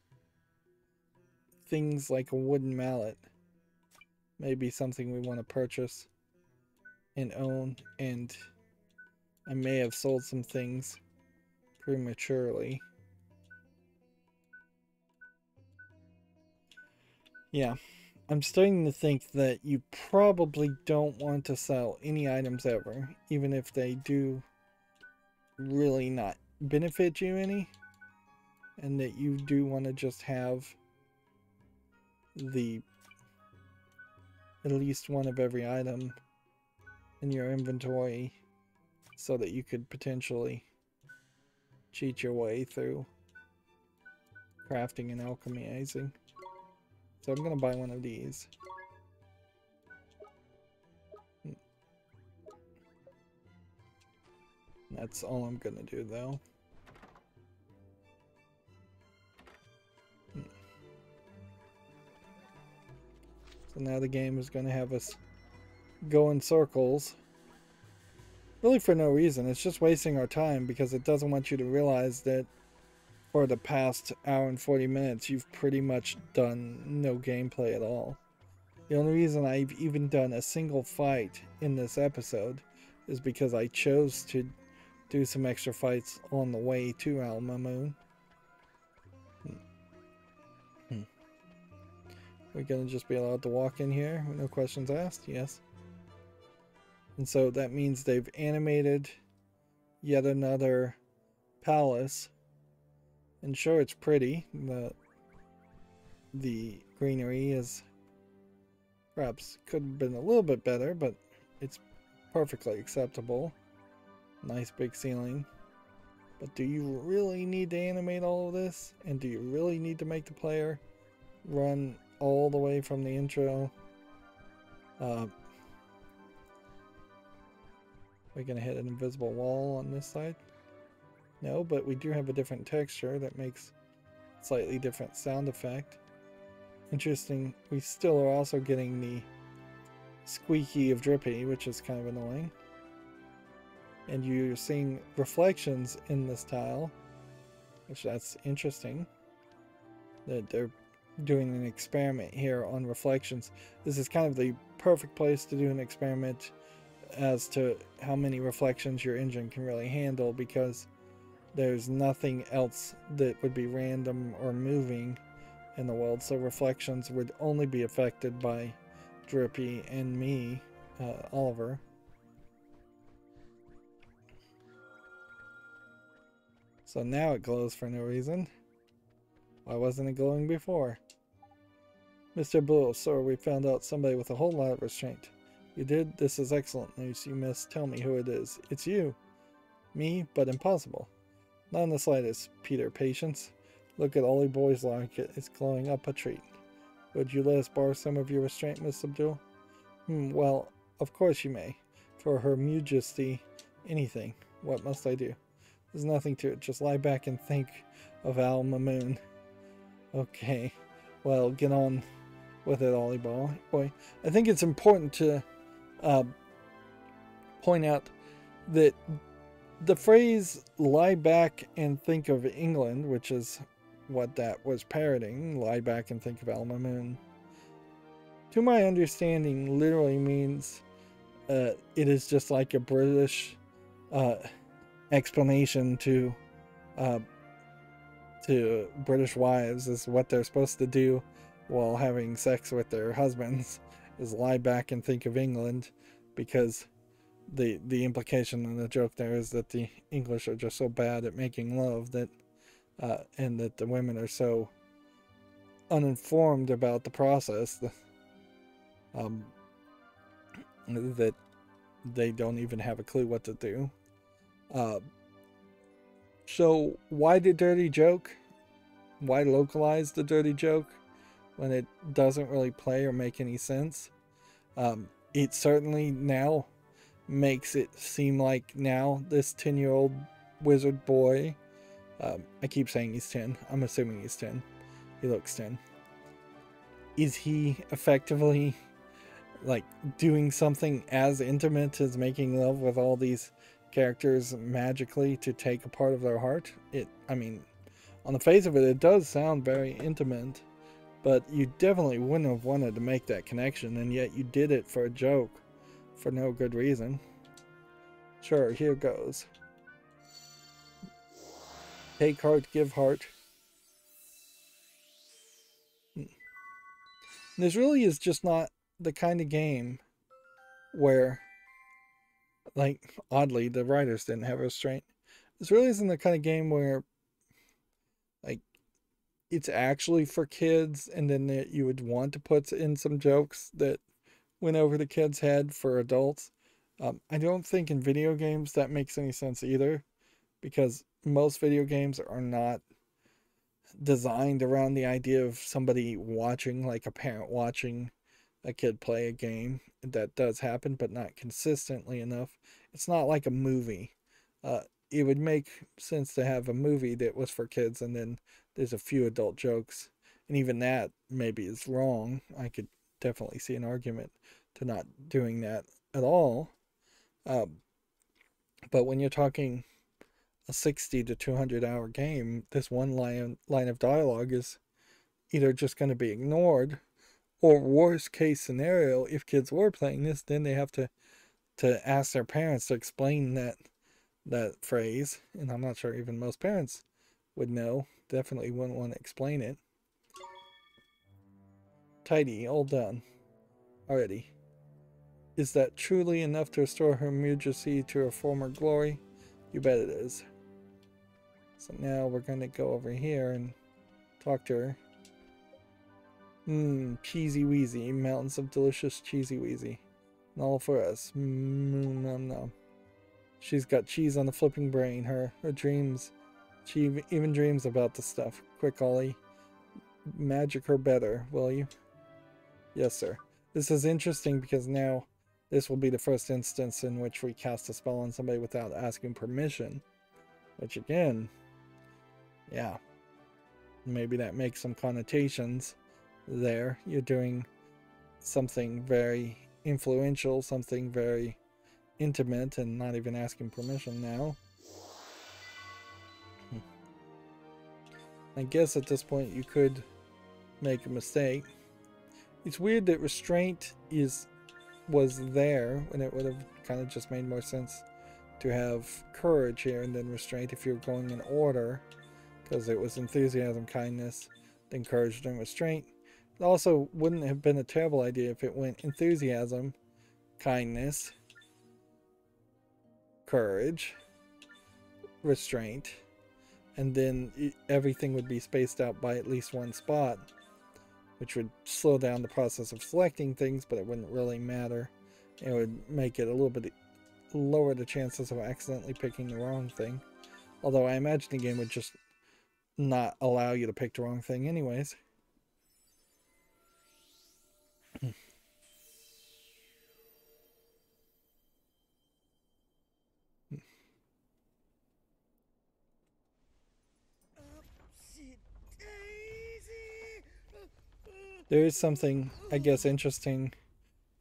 things like a wooden mallet may be something we want to purchase and own, and I may have sold some things prematurely. Yeah, I'm starting to think that you probably don't want to sell any items ever, even if they do really not benefit you any, and that you do want to just have the at least one of every item in your inventory so that you could potentially cheat your way through crafting and alchemizing. So I'm gonna buy one of these. That's all I'm gonna do though. So now the game is gonna have us go in circles. Really for no reason. It's just wasting our time because it doesn't want you to realize that for the past hour and 40 minutes you've pretty much done no gameplay at all. The only reason I've even done a single fight in this episode is because I chose to do some extra fights on the way to Alma Moon. We're gonna just be allowed to walk in here, no questions asked? Yes. And so that means they've animated yet another palace. And sure, it's pretty. The greenery is perhaps could have been a little bit better, but it's perfectly acceptable. Nice big ceiling. But do you really need to animate all of this? And do you really need to make the player run all the way from the intro? We're gonna hit an invisible wall on this side. No, but we do have a different texture that makes slightly different sound effect. Interesting. We still are also getting the squeaky of Drippy, which is kind of annoying. And you're seeing reflections in this tile, which that's interesting. That they're doing an experiment here on reflections. This is kind of the perfect place to do an experiment as to how many reflections your engine can really handle, because there's nothing else that would be random or moving in the world. So reflections would only be affected by Drippy and me, Oliver. So now it glows for no reason. Why wasn't it glowing before? Mr. Blue, sir, we found out somebody with a whole lot of restraint. You did? This is excellent news. You must tell me who it is. It's you. Me, but impossible. Not in the slightest, Peter. Patience. Look at Ollie Boy's locket. It's glowing up a treat. Would you let us borrow some of your restraint, Miss Abdul? Well, of course you may. For Her Majesty, anything. What must I do? There's nothing to it. Just lie back and think of Alma Moon. Okay. Well, get on with it, Ollie Boy. I think it's important to point out that the phrase lie back and think of England, which is what that was parroting, lie back and think of Alma Moon, to my understanding literally means it is just like a British explanation to British wives is what they're supposed to do while having sex with their husbands is lie back and think of England, because the implication and the joke there is that the English are just so bad at making love that and that the women are so uninformed about the process that they don't even have a clue what to do. So why the dirty joke? Why localize the dirty joke when it doesn't really play or make any sense? It certainly now makes it seem like now this 10-year-old wizard boy, I keep saying he's 10, I'm assuming he's 10, he looks 10. Is he effectively like doing something as intimate as making love with all these characters magically to take a part of their heart? I mean, on the face of it, it does sound very intimate, but you definitely wouldn't have wanted to make that connection, and yet you did it for a joke for no good reason. Sure, here goes. Take heart, give heart. This really is just not the kind of game where, like, oddly, the writers didn't have restraint. This really isn't the kind of game where, like, it's actually for kids, and then you would want to put in some jokes that went over the kid's head for adults. I don't think in video games that makes any sense either, because most video games are not designed around the idea of somebody watching, like a parent watching a kid play a game. That does happen, but not consistently enough. It's not like a movie. It would make sense to have a movie that was for kids and then there's a few adult jokes. And even that maybe is wrong. I could definitely see an argument to not doing that at all. But when you're talking a 60 to 200 hour game, this one line of dialogue is either just going to be ignored, or worst case scenario, if kids were playing this, then they have to ask their parents to explain that phrase. And I'm not sure even most parents would know. Definitely wouldn't want to explain it. Tidy, all done. Already. Is that truly enough to restore her Mujacy to her former glory? You bet it is. So now we're going to go over here and talk to her. Cheesy Wheezy. Mountains of delicious Cheesy Wheezy. And all for us. Nom nom. She's got cheese on the flipping brain. Her dreams. She even dreams about the stuff. Quick, Ollie. Magic her better, will you? Yes, sir. This is interesting because now this will be the first instance in which we cast a spell on somebody without asking permission. Which again, yeah. Maybe that makes some connotations there. You're doing something very influential, something very intimate, and not even asking permission now. I guess at this point you could make a mistake. It's weird that restraint was there when it would have kind of just made more sense to have courage here and then restraint if you're going in order, because it was enthusiasm, kindness, then courage, then restraint. It also wouldn't have been a terrible idea if it went enthusiasm, kindness, courage, restraint, and then everything would be spaced out by at least one spot, which would slow down the process of selecting things, but it wouldn't really matter. It would make it a little bit lower the chances of accidentally picking the wrong thing. Although I imagine the game would just not allow you to pick the wrong thing anyways. There is something, I guess, interesting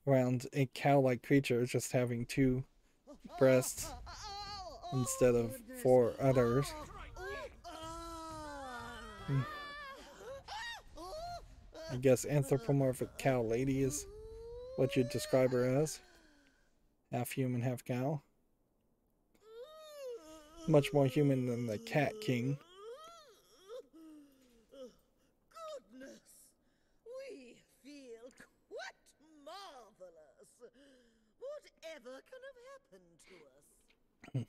around a cow-like creature just having two breasts instead of four udders. I guess anthropomorphic cow lady is what you'd describe her as. Half human, half cow. Much more human than the cat king. Goodness! We feel quite marvelous. Whatever can have happened to us?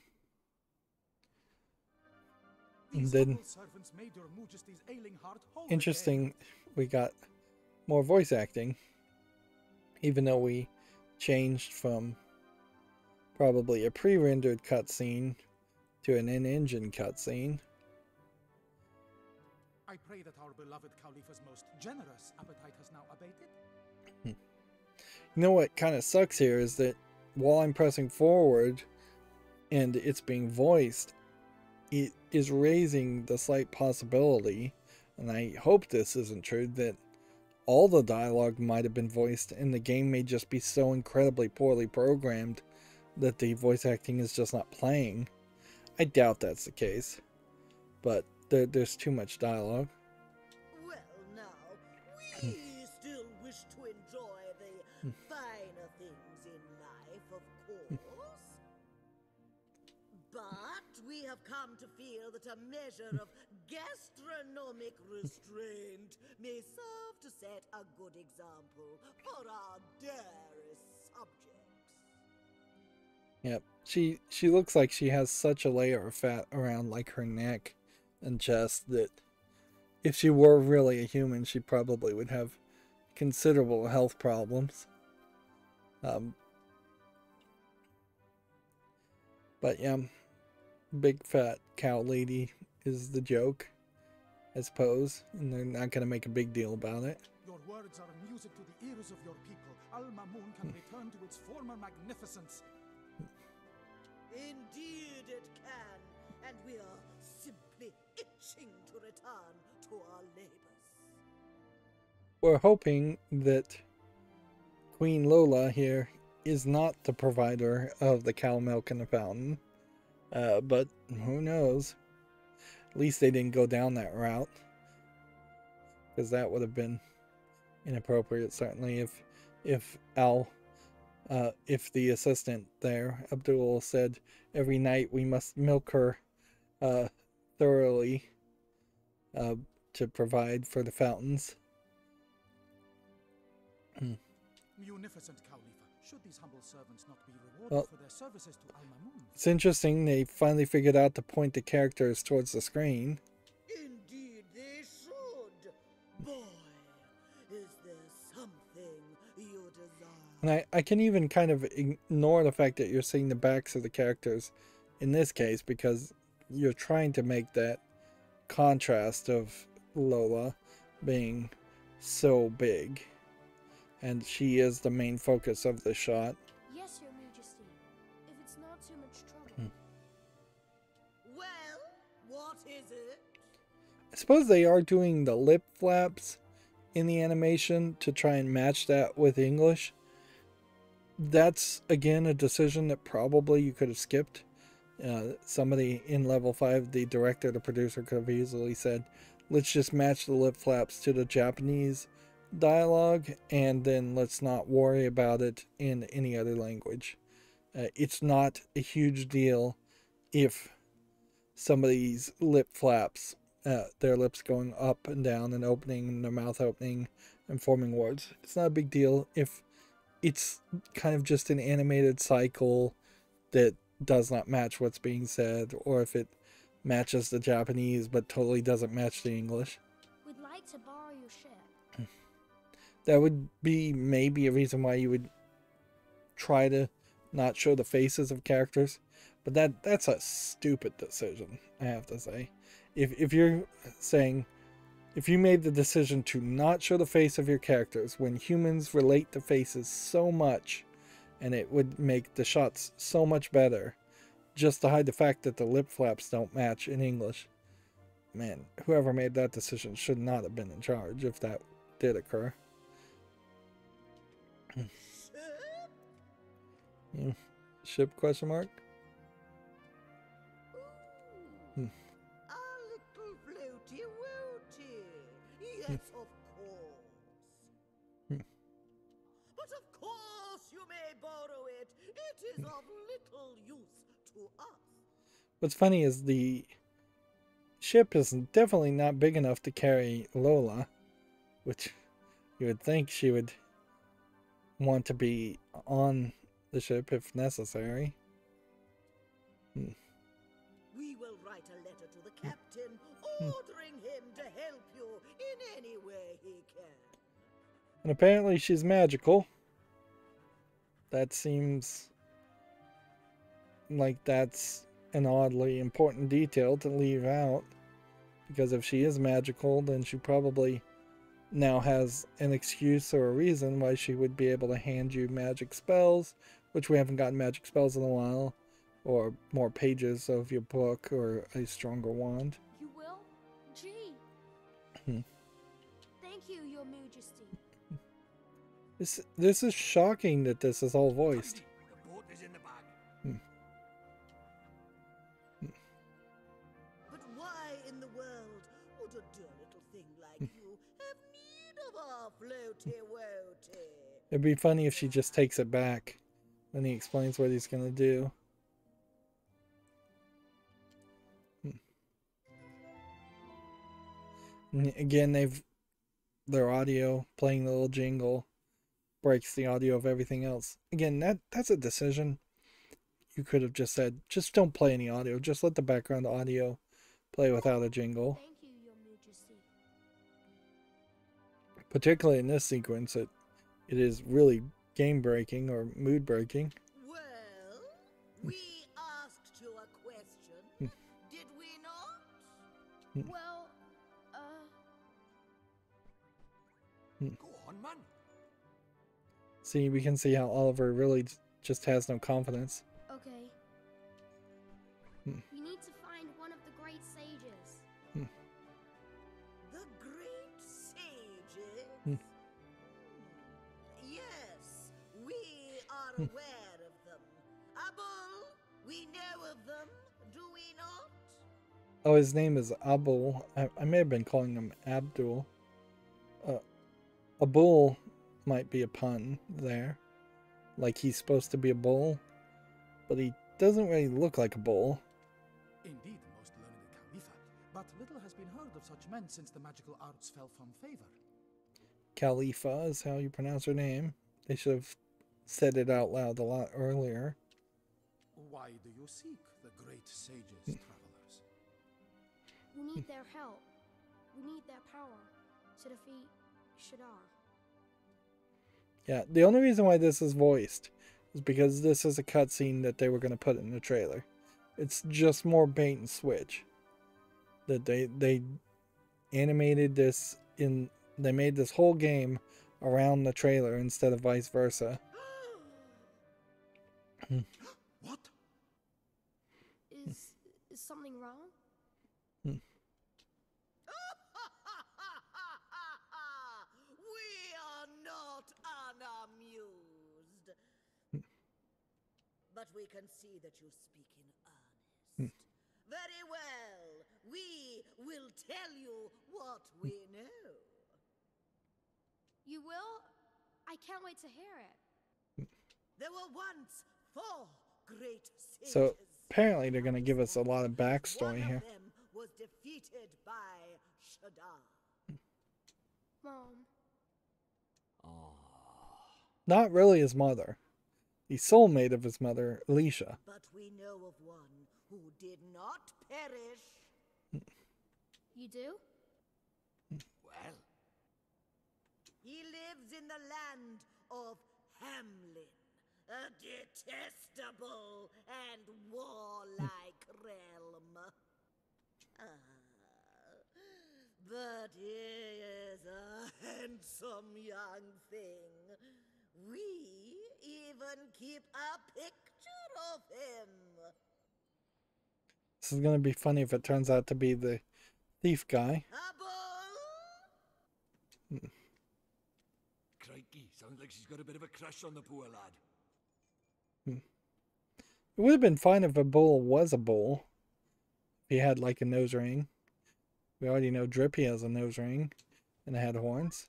And then, interesting, we got more voice acting, even though we changed from probably a pre-rendered cutscene to an in-engine cutscene. I pray that our beloved Khalifa's most generous appetite has now abated. You know what kind of sucks here is that while I'm pressing forward and it's being voiced, it is raising the slight possibility, and I hope this isn't true, that all the dialogue might have been voiced and the game may just be so incredibly poorly programmed that the voice acting is just not playing. I doubt that's the case, but there's too much dialogue. Well, now, we still wish to enjoy the finer things in life, of course. But we have come to feel that a measure of gastronomic restraint may serve to set a good example for our dearest subjects. Yep. She looks like she has such a layer of fat around like her neck and chest that if she were really a human, she probably would have considerable health problems. But yeah, big fat cow lady is the joke, I suppose, and they're not going to make a big deal about it. Your words are music to the ears of your people. Al-Mamun can return to its former magnificence. Indeed it can, and we are simply itching to return to our labors. We're hoping that Queen Lola here is not the provider of the cow milk in the fountain, but who knows? At least they didn't go down that route, because that would have been inappropriate. Certainly, if the assistant there, Abdul, said every night we must milk her thoroughly to provide for the fountains. Munificent Khalifa, should these humble servants not be rewarded for their services to Al-Mamun? It's interesting they finally figured out to point the characters towards the screen. Indeed they should. Boy, is there something you desire. And I can even kind of ignore the fact that you're seeing the backs of the characters in this case, because you're trying to make that contrast of Lola being so big. And she is the main focus of the shot. Yes, Your Majesty. If it's not too much trouble. Well, what is it? I suppose they are doing the lip flaps in the animation to try and match that with English. That's, again, a decision that probably you could have skipped. Somebody in level 5, the director, the producer, could have easily said, let's just match the lip flaps to the Japanese dialogue, and then let's not worry about it in any other language. It's not a huge deal if somebody's lip flaps, their lips going up and down and opening, and their mouth opening and forming words. It's not a big deal if it's kind of just an animated cycle that does not match what's being said, or if it matches the Japanese but totally doesn't match the English. We'd like to borrow your ship. That would be maybe a reason why you would try to not show the faces of characters. But that's a stupid decision, I have to say. If you're saying, if you made the decision to not show the face of your characters when humans relate to faces so much, and it would make the shots so much better, just to hide the fact that the lip flaps don't match in English. Man, whoever made that decision should not have been in charge if that did occur. Ship question mark? A little floaty woaty. Yes, of course. But of course you may borrow it. It is of little use to us. What's funny is the ship is definitely not big enough to carry Lola, which you would think she would want to be on the ship if necessary. We will write a letter to the captain, ordering him to help you in any way he can. And apparently she's magical. That seems like that's an oddly important detail to leave out. Because if she is magical, then she probably now has an excuse or a reason why she would be able to hand you magic spells, which we haven't gotten magic spells in a while, or more pages of your book, or a stronger wand. You will? Gee. Thank you, Your Majesty. This is shocking that this is all voiced. The boat is in the bag. But why in the world would a dear little thing like you have need of our floaty woaty? It'd be funny if she just takes it back when he explains what he's gonna do. And again, their audio playing the little jingle breaks the audio of everything else. Again, that's a decision. You could have just said, just don't play any audio. Just let the background audio play without a jingle. Thank you, Your Majesty. Particularly in this sequence, it is really game breaking or mood breaking. Well, we asked you a question, did we not? Well, Go on, man. See, we can see how Oliver really just has no confidence. okay. We need to find one of the great sages. The great sages? Yes, we are aware of them. Abul, we know of them, do we not? Oh, his name is Abul. I may have been calling him Abdul. Abul might be a pun there. Like he's supposed to be a bull, but he doesn't really look like a bull. Indeed, most learned Khalifa, but little has been heard of such men since the magical arts fell from favor. Khalifa is how you pronounce her name. They should have said it out loud a lot earlier. Why do you seek the great sages, travelers? We need their help. We need their power to defeat Shadar. Yeah, the only reason why this is voiced is because this is a cutscene that they were going to put in the trailer. It's just more bait and switch. That they animated this in, they made this whole game around the trailer instead of vice versa. What? Is something wrong? We are not unamused. But we can see that you speak in earnest. Very well. We will tell you what we know. You will? I can't wait to hear it. There were once 4 great sages. So apparently they're going to give us a lot of One backstory of here. them was defeated by Shadar. Mom, Not really his mother. The soulmate of his mother, Alicia. But we know of one who did not perish. you do? Well, He lives in the land of Hamlin, a detestable and warlike realm. But he is a handsome young thing. We even keep a picture of him. This is going to be funny if it turns out to be the thief guy. Abul? crikey, sounds like she's got a bit of a crush on the poor lad. It would have been fine if a bull was a bull. If he had like a nose ring. We already know Drippy has a nose ring and had horns.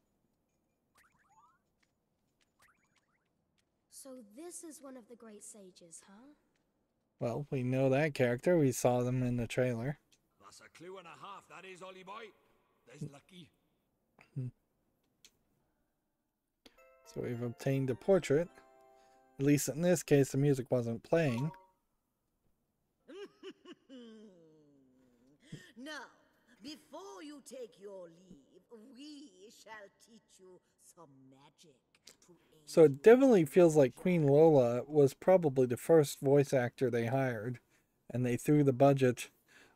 So this is one of the great sages, huh? Well, we know that character. We saw them in the trailer. That's a clue and a half, that is, Ollie boy. There's lucky. So we've obtained a portrait. At least in this case, the music wasn't playing. Now, before you take your leave, we shall teach you some magic to aid So it you definitely in feels your like Queen Lola was probably the first voice actor they hired. And they threw the budget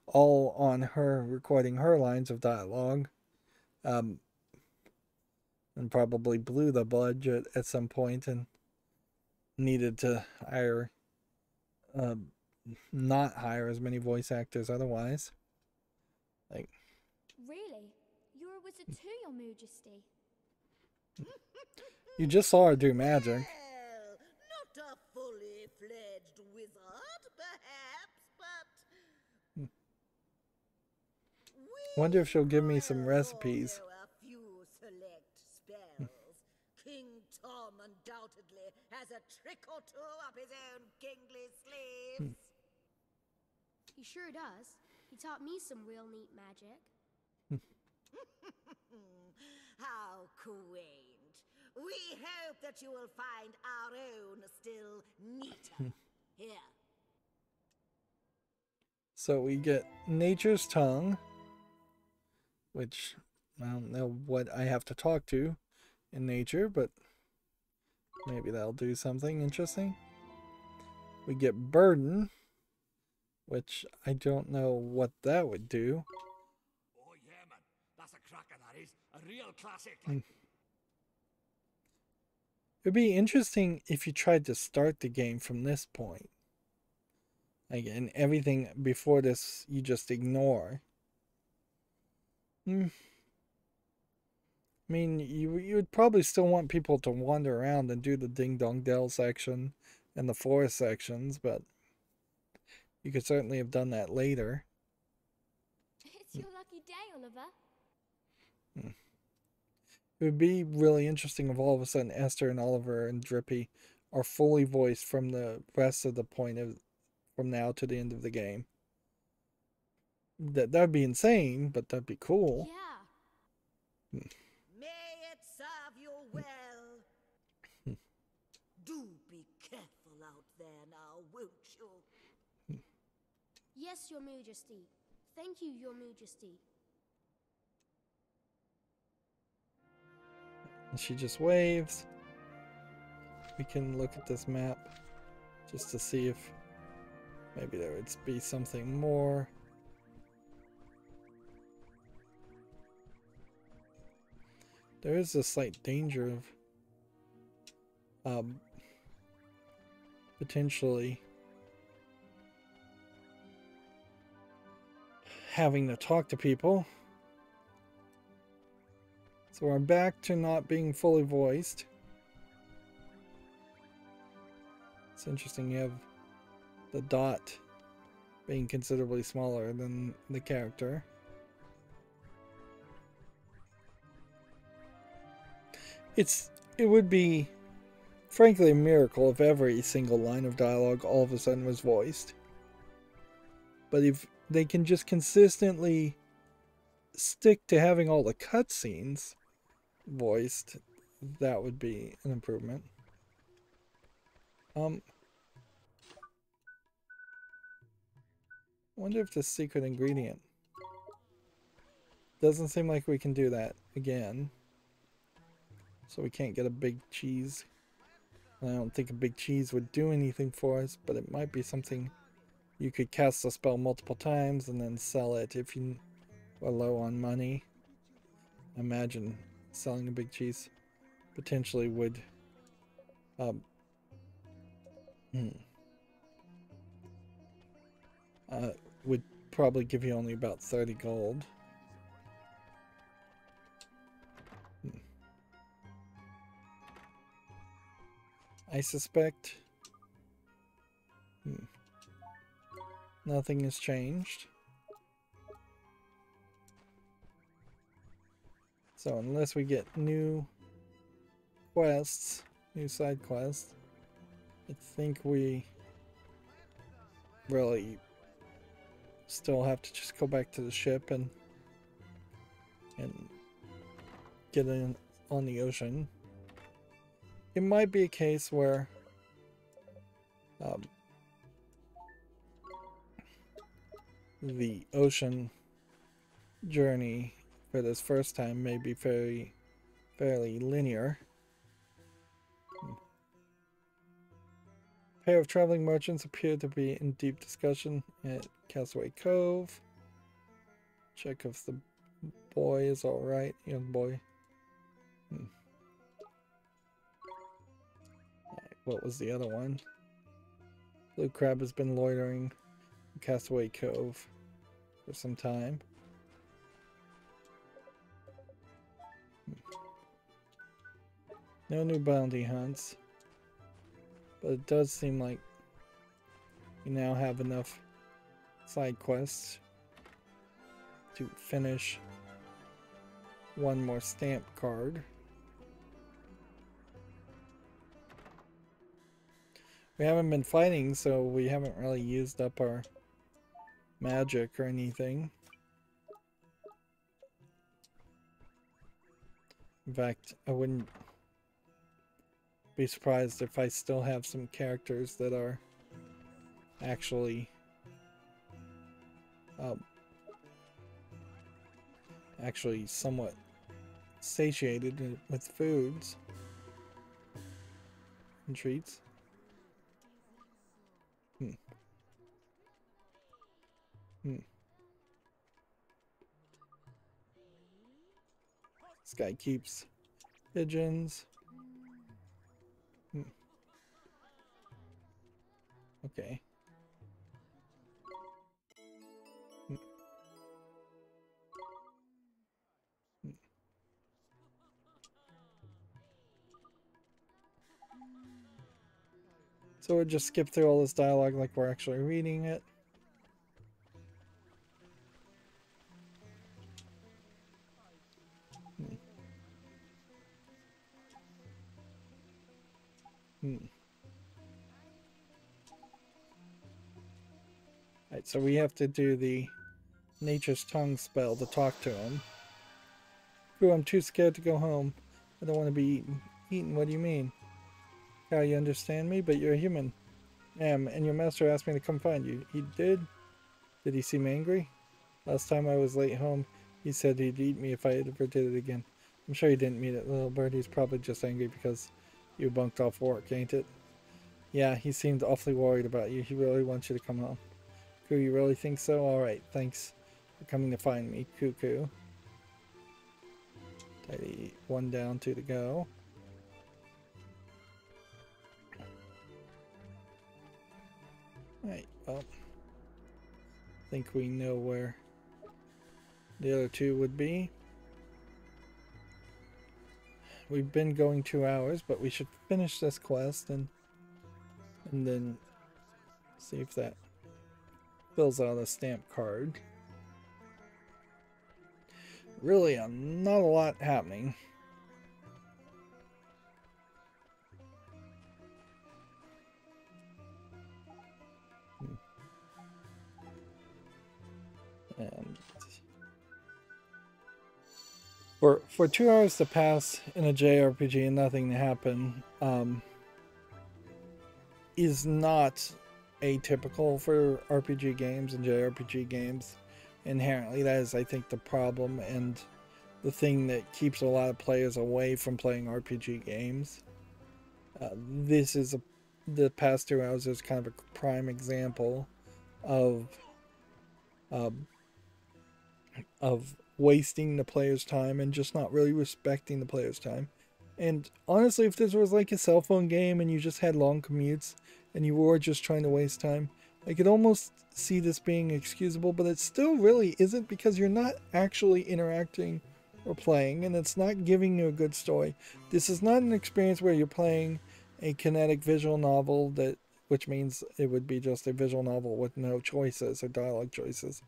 all on her recording her lines of dialogue. And probably blew the budget at some point and needed to hire, not hire as many voice actors otherwise. Like, Really? You're a wizard too, Your Majesty. you just saw her do magic. Well, not a fully fledged wizard, perhaps, but Wonder if she'll give me some will recipes. know a few select spells. King Tom undoubtedly has a trick or two up his own kingly sleeves. He sure does. He taught me some real neat magic. How quaint. We hope that you will find our own still neater. Here. So we get Nature's Tongue, which I don't know what I have to talk to in nature, but maybe that'll do something interesting. We get Burden, which I don't know what that would do. Oh yeah, man. That's a cracker, that is. A real classic. It'd be interesting if you tried to start the game from this point. Again, everything before this you just ignore. I mean, you would probably still want people to wander around and do the Ding Dong Dell section and the forest sections, but you could certainly have done that later. It's your lucky day, Oliver. It would be really interesting if all of a sudden Esther and Oliver and Drippy are fully voiced from the rest of the point of from now to the end of the game. That'd be insane, but that'd be cool. Yeah. May it serve you well. Do be careful out there now, won't you? Yes, Your Majesty. Thank you, Your Majesty. And she just waves. We can look at this map just to see if maybe there would be something more. There is a slight danger of potentially having to talk to people. So we're back to not being fully voiced. It's interesting you have the dot being considerably smaller than the character. It would be frankly a miracle if every single line of dialogue all of a sudden was voiced. But if they can just consistently stick to having all the cutscenes voiced, that would be an improvement. I wonder if the secret ingredient. Doesn't seem like we can do that again. So we can't get a big cheese. I don't think a big cheese would do anything for us, but it might be something you could cast the spell multiple times and then sell it if you were low on money. I imagine selling a big cheese potentially would would probably give you only about 30 gold. I suspect nothing has changed. So unless we get new quests, new side quests, I think we really still have to just go back to the ship and get in on the ocean. It might be a case where the ocean journey for this first time may be fairly linear. A pair of traveling merchants appear to be in deep discussion at Castaway Cove. Check if the boy is alright, young boy. What was the other one? Blue Crab has been loitering in Castaway Cove for some time. No new bounty hunts, but it does seem like we now have enough side quests to finish one more stamp card. We haven't been fighting, so we haven't really used up our magic or anything. In fact, I wouldn't be surprised if I still have some characters that are actually actually somewhat satiated with foods and treats. This guy keeps pigeons. Okay. So we'll just skip through all this dialogue like we're actually reading it. Alright, so we have to do the nature's tongue spell to talk to him. Ooh, I'm too scared to go home. I don't want to be eaten. Eaten, what do you mean? How, you understand me? But you're a human. And your master asked me to come find you. He did? Did he seem angry? Last time I was late home, he said he'd eat me if I ever did it again. I'm sure he didn't mean it, little bird. He's probably just angry because you bunked off work, ain't it? Yeah, he seemed awfully worried about you. He really wants you to come home. Cool, you really think so? Alright, thanks for coming to find me, Cuckoo. Tidy, one down, two to go. Alright, well, I think we know where the other two would be. We've been going 2 hours, but we should finish this quest and then see if that fills out a stamp card. Really, not a lot happening. And for 2 hours to pass in a JRPG and nothing to happen is not atypical for RPG games and JRPG games. Inherently, that is, I think, the problem and the thing that keeps a lot of players away from playing RPG games. The past 2 hours is kind of a prime example of wasting the player's time and just not really respecting the player's time. And honestly, if this was like a cell phone game and you just had long commutes and you were just trying to waste time, I could almost see this being excusable, but it still really isn't, because you're not actually interacting or playing, and it's not giving you a good story. This is not an experience where you're playing a kinetic visual novel, which means it would be just a visual novel with no choices or dialogue choices.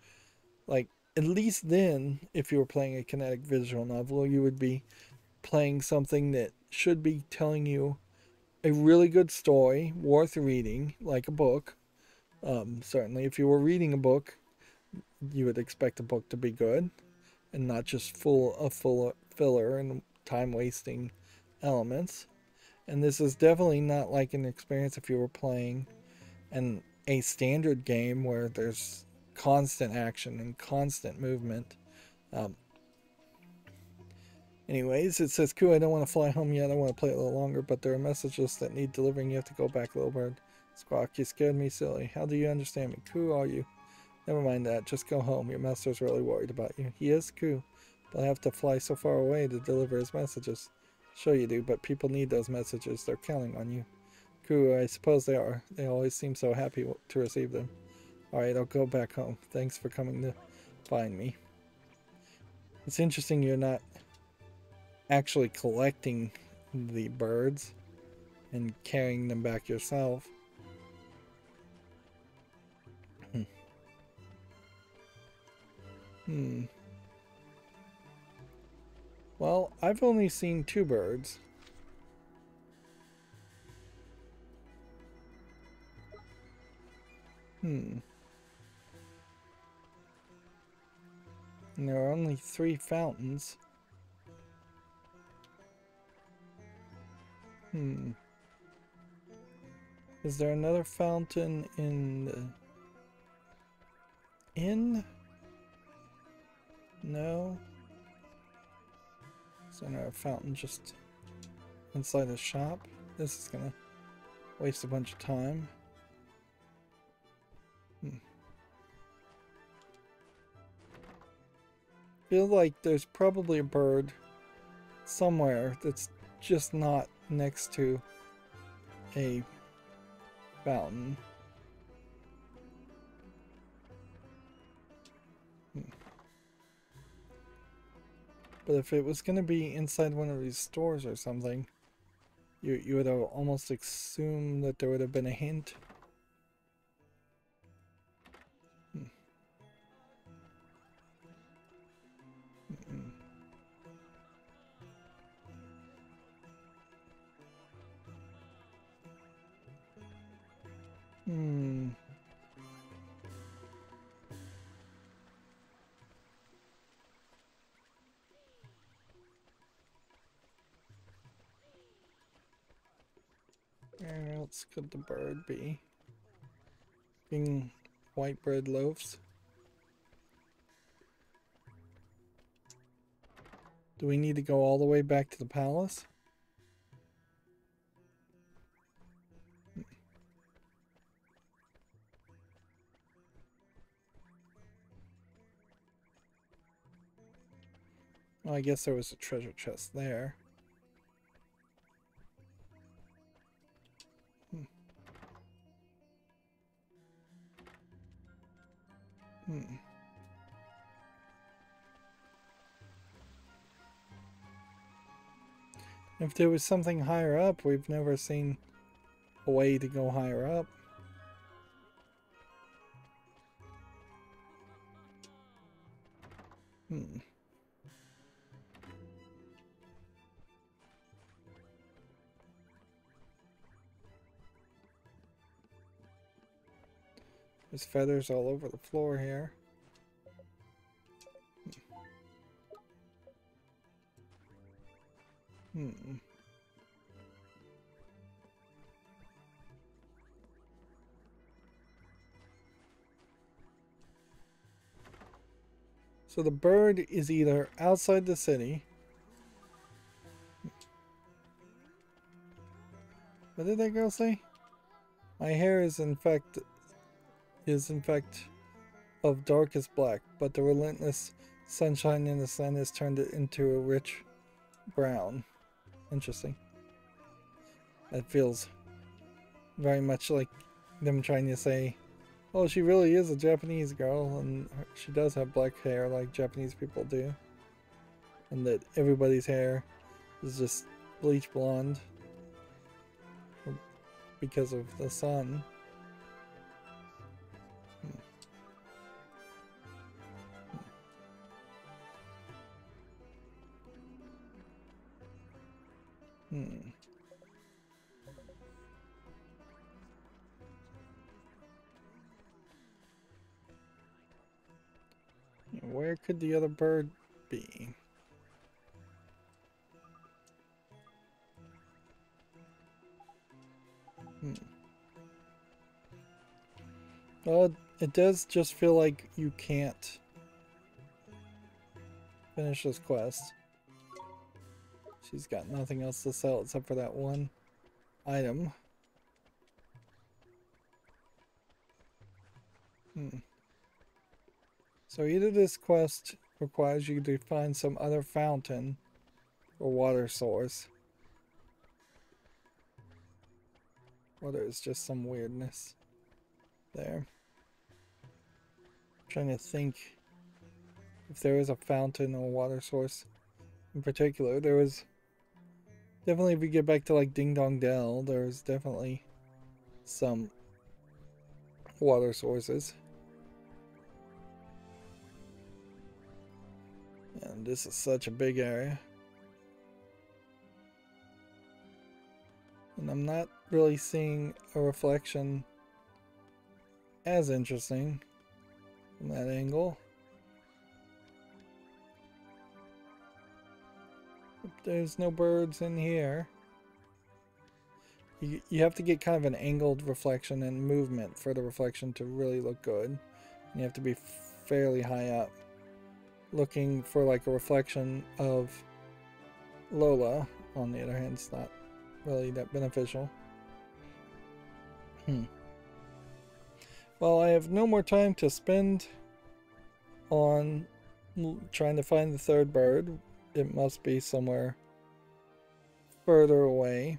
Like, at least then, if you were playing a kinetic visual novel, you would be playing something that should be telling you a really good story worth reading, like a book. Certainly, if you were reading a book, you would expect the book to be good and not just full of filler and time-wasting elements. And this is definitely not like an experience if you were playing a standard game where there's constant action and constant movement. Anyways, it says, "Cool, I don't want to fly home yet. I want to play a little longer, but there are messages that need delivering. You have to go back, little bird." Squawk, you scared me silly. How do you understand me? Who are you? Never mind that. Just go home. Your master's really worried about you. He is, Coo, but I have to fly so far away to deliver his messages. Sure you do, but people need those messages. They're counting on you. Coo, I suppose they are. They always seem so happy to receive them. Alright, I'll go back home. Thanks for coming to find me. It's interesting you're not actually collecting the birds and carrying them back yourself. Well, I've only seen 2 birds. And there are only 3 fountains. Is there another fountain in the inn? No. Is there another fountain just inside the shop? This is gonna waste a bunch of time. Feel like there's probably a bird somewhere that's just not next to a fountain. But if it was going to be inside one of these stores or something, you would have almost assumed that there would have been a hint. Where else could the bird be? Being white bread loaves? Do we need to go all the way back to the palace? Well, I guess there was a treasure chest there. If there was something higher up, we've never seen a way to go higher up. There's feathers all over the floor here. So the bird is either outside the city. What did that girl say? My hair is in fact of darkest black, but the relentless sunshine in the sun has turned it into a rich brown. Interesting. That feels very much like them trying to say, oh, she really is a Japanese girl, and she does have black hair like Japanese people do. And that everybody's hair is just bleach blonde because of the sun. Where could the other bird be? Well, it does just feel like you can't finish this quest. She's got nothing else to sell except for that one item. So either this quest requires you to find some other fountain or water source, or there's just some weirdness there. I'm trying to think if there is a fountain or water source in particular. There was definitely, if we get back to like Ding Dong Dell, there's definitely some water sources. And this is such a big area. And I'm not really seeing a reflection as interesting from that angle. There's no birds in here. you have to get kind of an angled reflection and movement for the reflection to really look good. You have to be fairly high up. Looking for like a reflection of Lola, on the other hand, it's not really that beneficial. Well, I have no more time to spend on trying to find the third bird. It must be somewhere further away.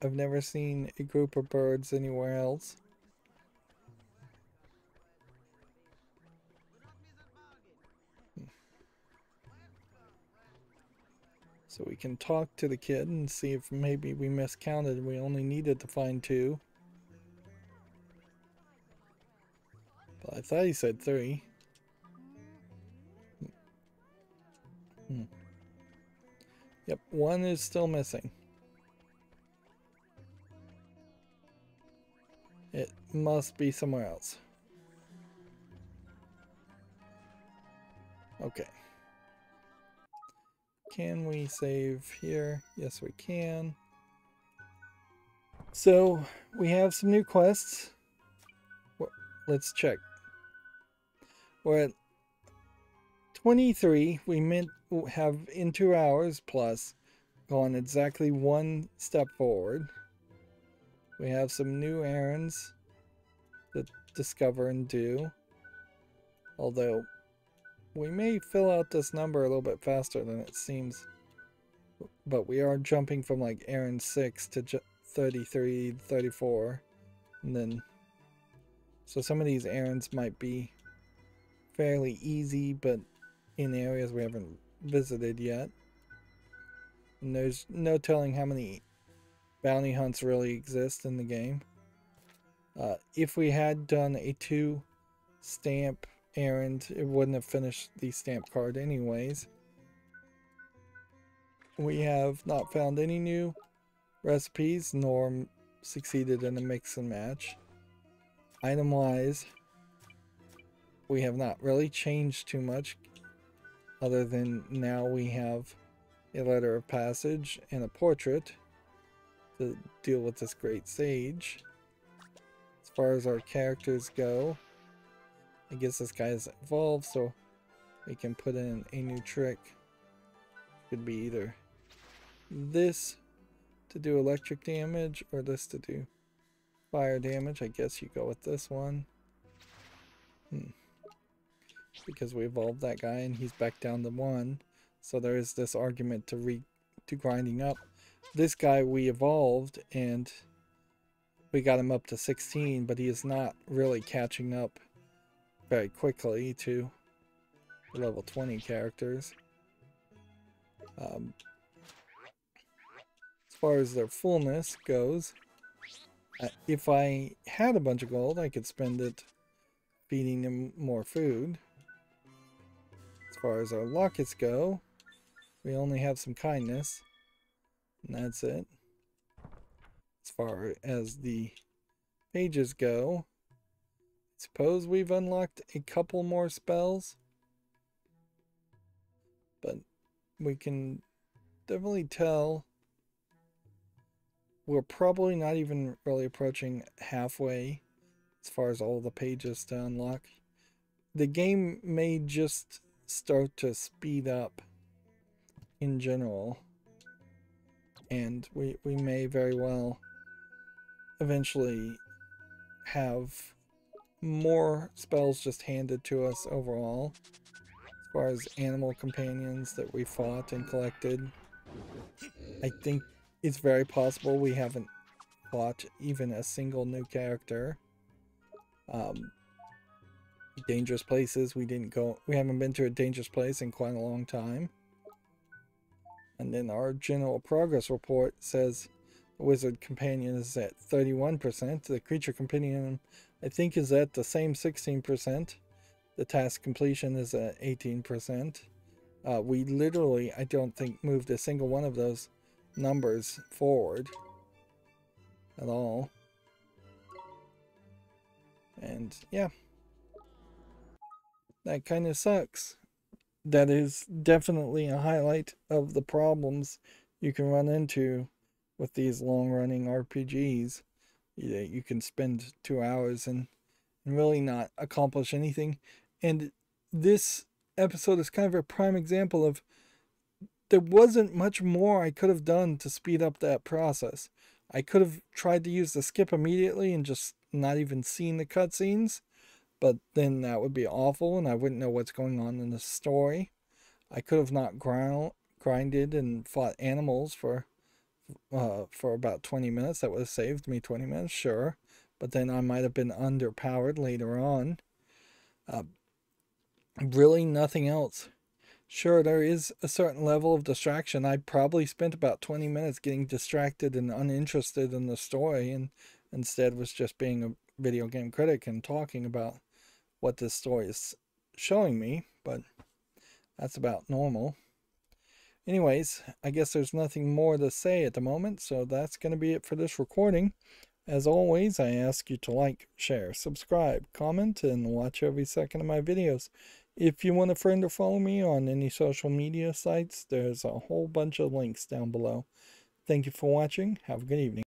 I've never seen a group of birds anywhere else. So we can talk to the kid and see if maybe we miscounted. We only needed to find 2. But I thought he said 3. Yep, 1 is still missing. It must be somewhere else. Okay. Can we save here? Yes, we can. So, we have some new quests. Let's check. We're at 23. We have in 2 hours plus gone exactly 1 step forward. We have some new errands to discover and do. Although, we may fill out this number a little bit faster than it seems. But we are jumping from like errand 6 to 33, 34. And then, so some of these errands might be fairly easy, but in areas we haven't visited yet. And there's no telling how many bounty hunts really exist in the game. If we had done a 2 stamp errand, it wouldn't have finished the stamp card anyways. We have not found any new recipes nor succeeded in a mix and match. Item wise, we have not really changed too much, other than now we have a letter of passage and a portrait to deal with this great sage. As far as our characters go, I guess this guy is evolved, so we can put in a new trick. Could be either this to do electric damage or this to do fire damage. I guess you go with this one. Because we evolved that guy and he's back down to 1. So there is this argument to grinding up. This guy we evolved and we got him up to 16, but he is not really catching up very quickly to the level 20 characters. As far as their fullness goes, if I had a bunch of gold, I could spend it feeding them more food. As far as our lockets go, we only have some kindness, and that's it. As far as the pages go, I suppose we've unlocked a couple more spells, but we can definitely tell we're probably not even really approaching halfway as far as all the pages to unlock. The game may just start to speed up in general, and we may very well eventually have more spells just handed to us overall. As far as animal companions that we fought and collected, I think it's very possible we haven't fought even a single new character. Dangerous places, we haven't been to a dangerous place in quite a long time. And then our general progress report says the wizard companion is at 31%. The creature companion, I think, is at the same 16%. The task completion is at 18%. We literally, I don't think, moved a single one of those numbers forward at all. And yeah, that kind of sucks. that is definitely a highlight of the problems you can run into with these long-running RPGs. You can spend 2 hours and really not accomplish anything. And this episode is kind of a prime example of there wasn't much more I could have done to speed up that process. I could have tried to use the skip immediately and just not even seen the cutscenes, but then that would be awful and I wouldn't know what's going on in the story. I could have not grinded and fought animals for about 20 minutes. That would have saved me 20 minutes, sure. But then I might have been underpowered later on. Really nothing else. Sure, there is a certain level of distraction. I probably spent about 20 minutes getting distracted and uninterested in the story, and instead was just being a video game critic and talking about what this story is showing me, but that's about normal. Anyways, I guess there's nothing more to say at the moment, so that's going to be it for this recording. As always, I ask you to like, share, subscribe, comment, and watch every second of my videos. If you want a friend or follow me on any social media sites, there's a whole bunch of links down below. Thank you for watching. Have a good evening.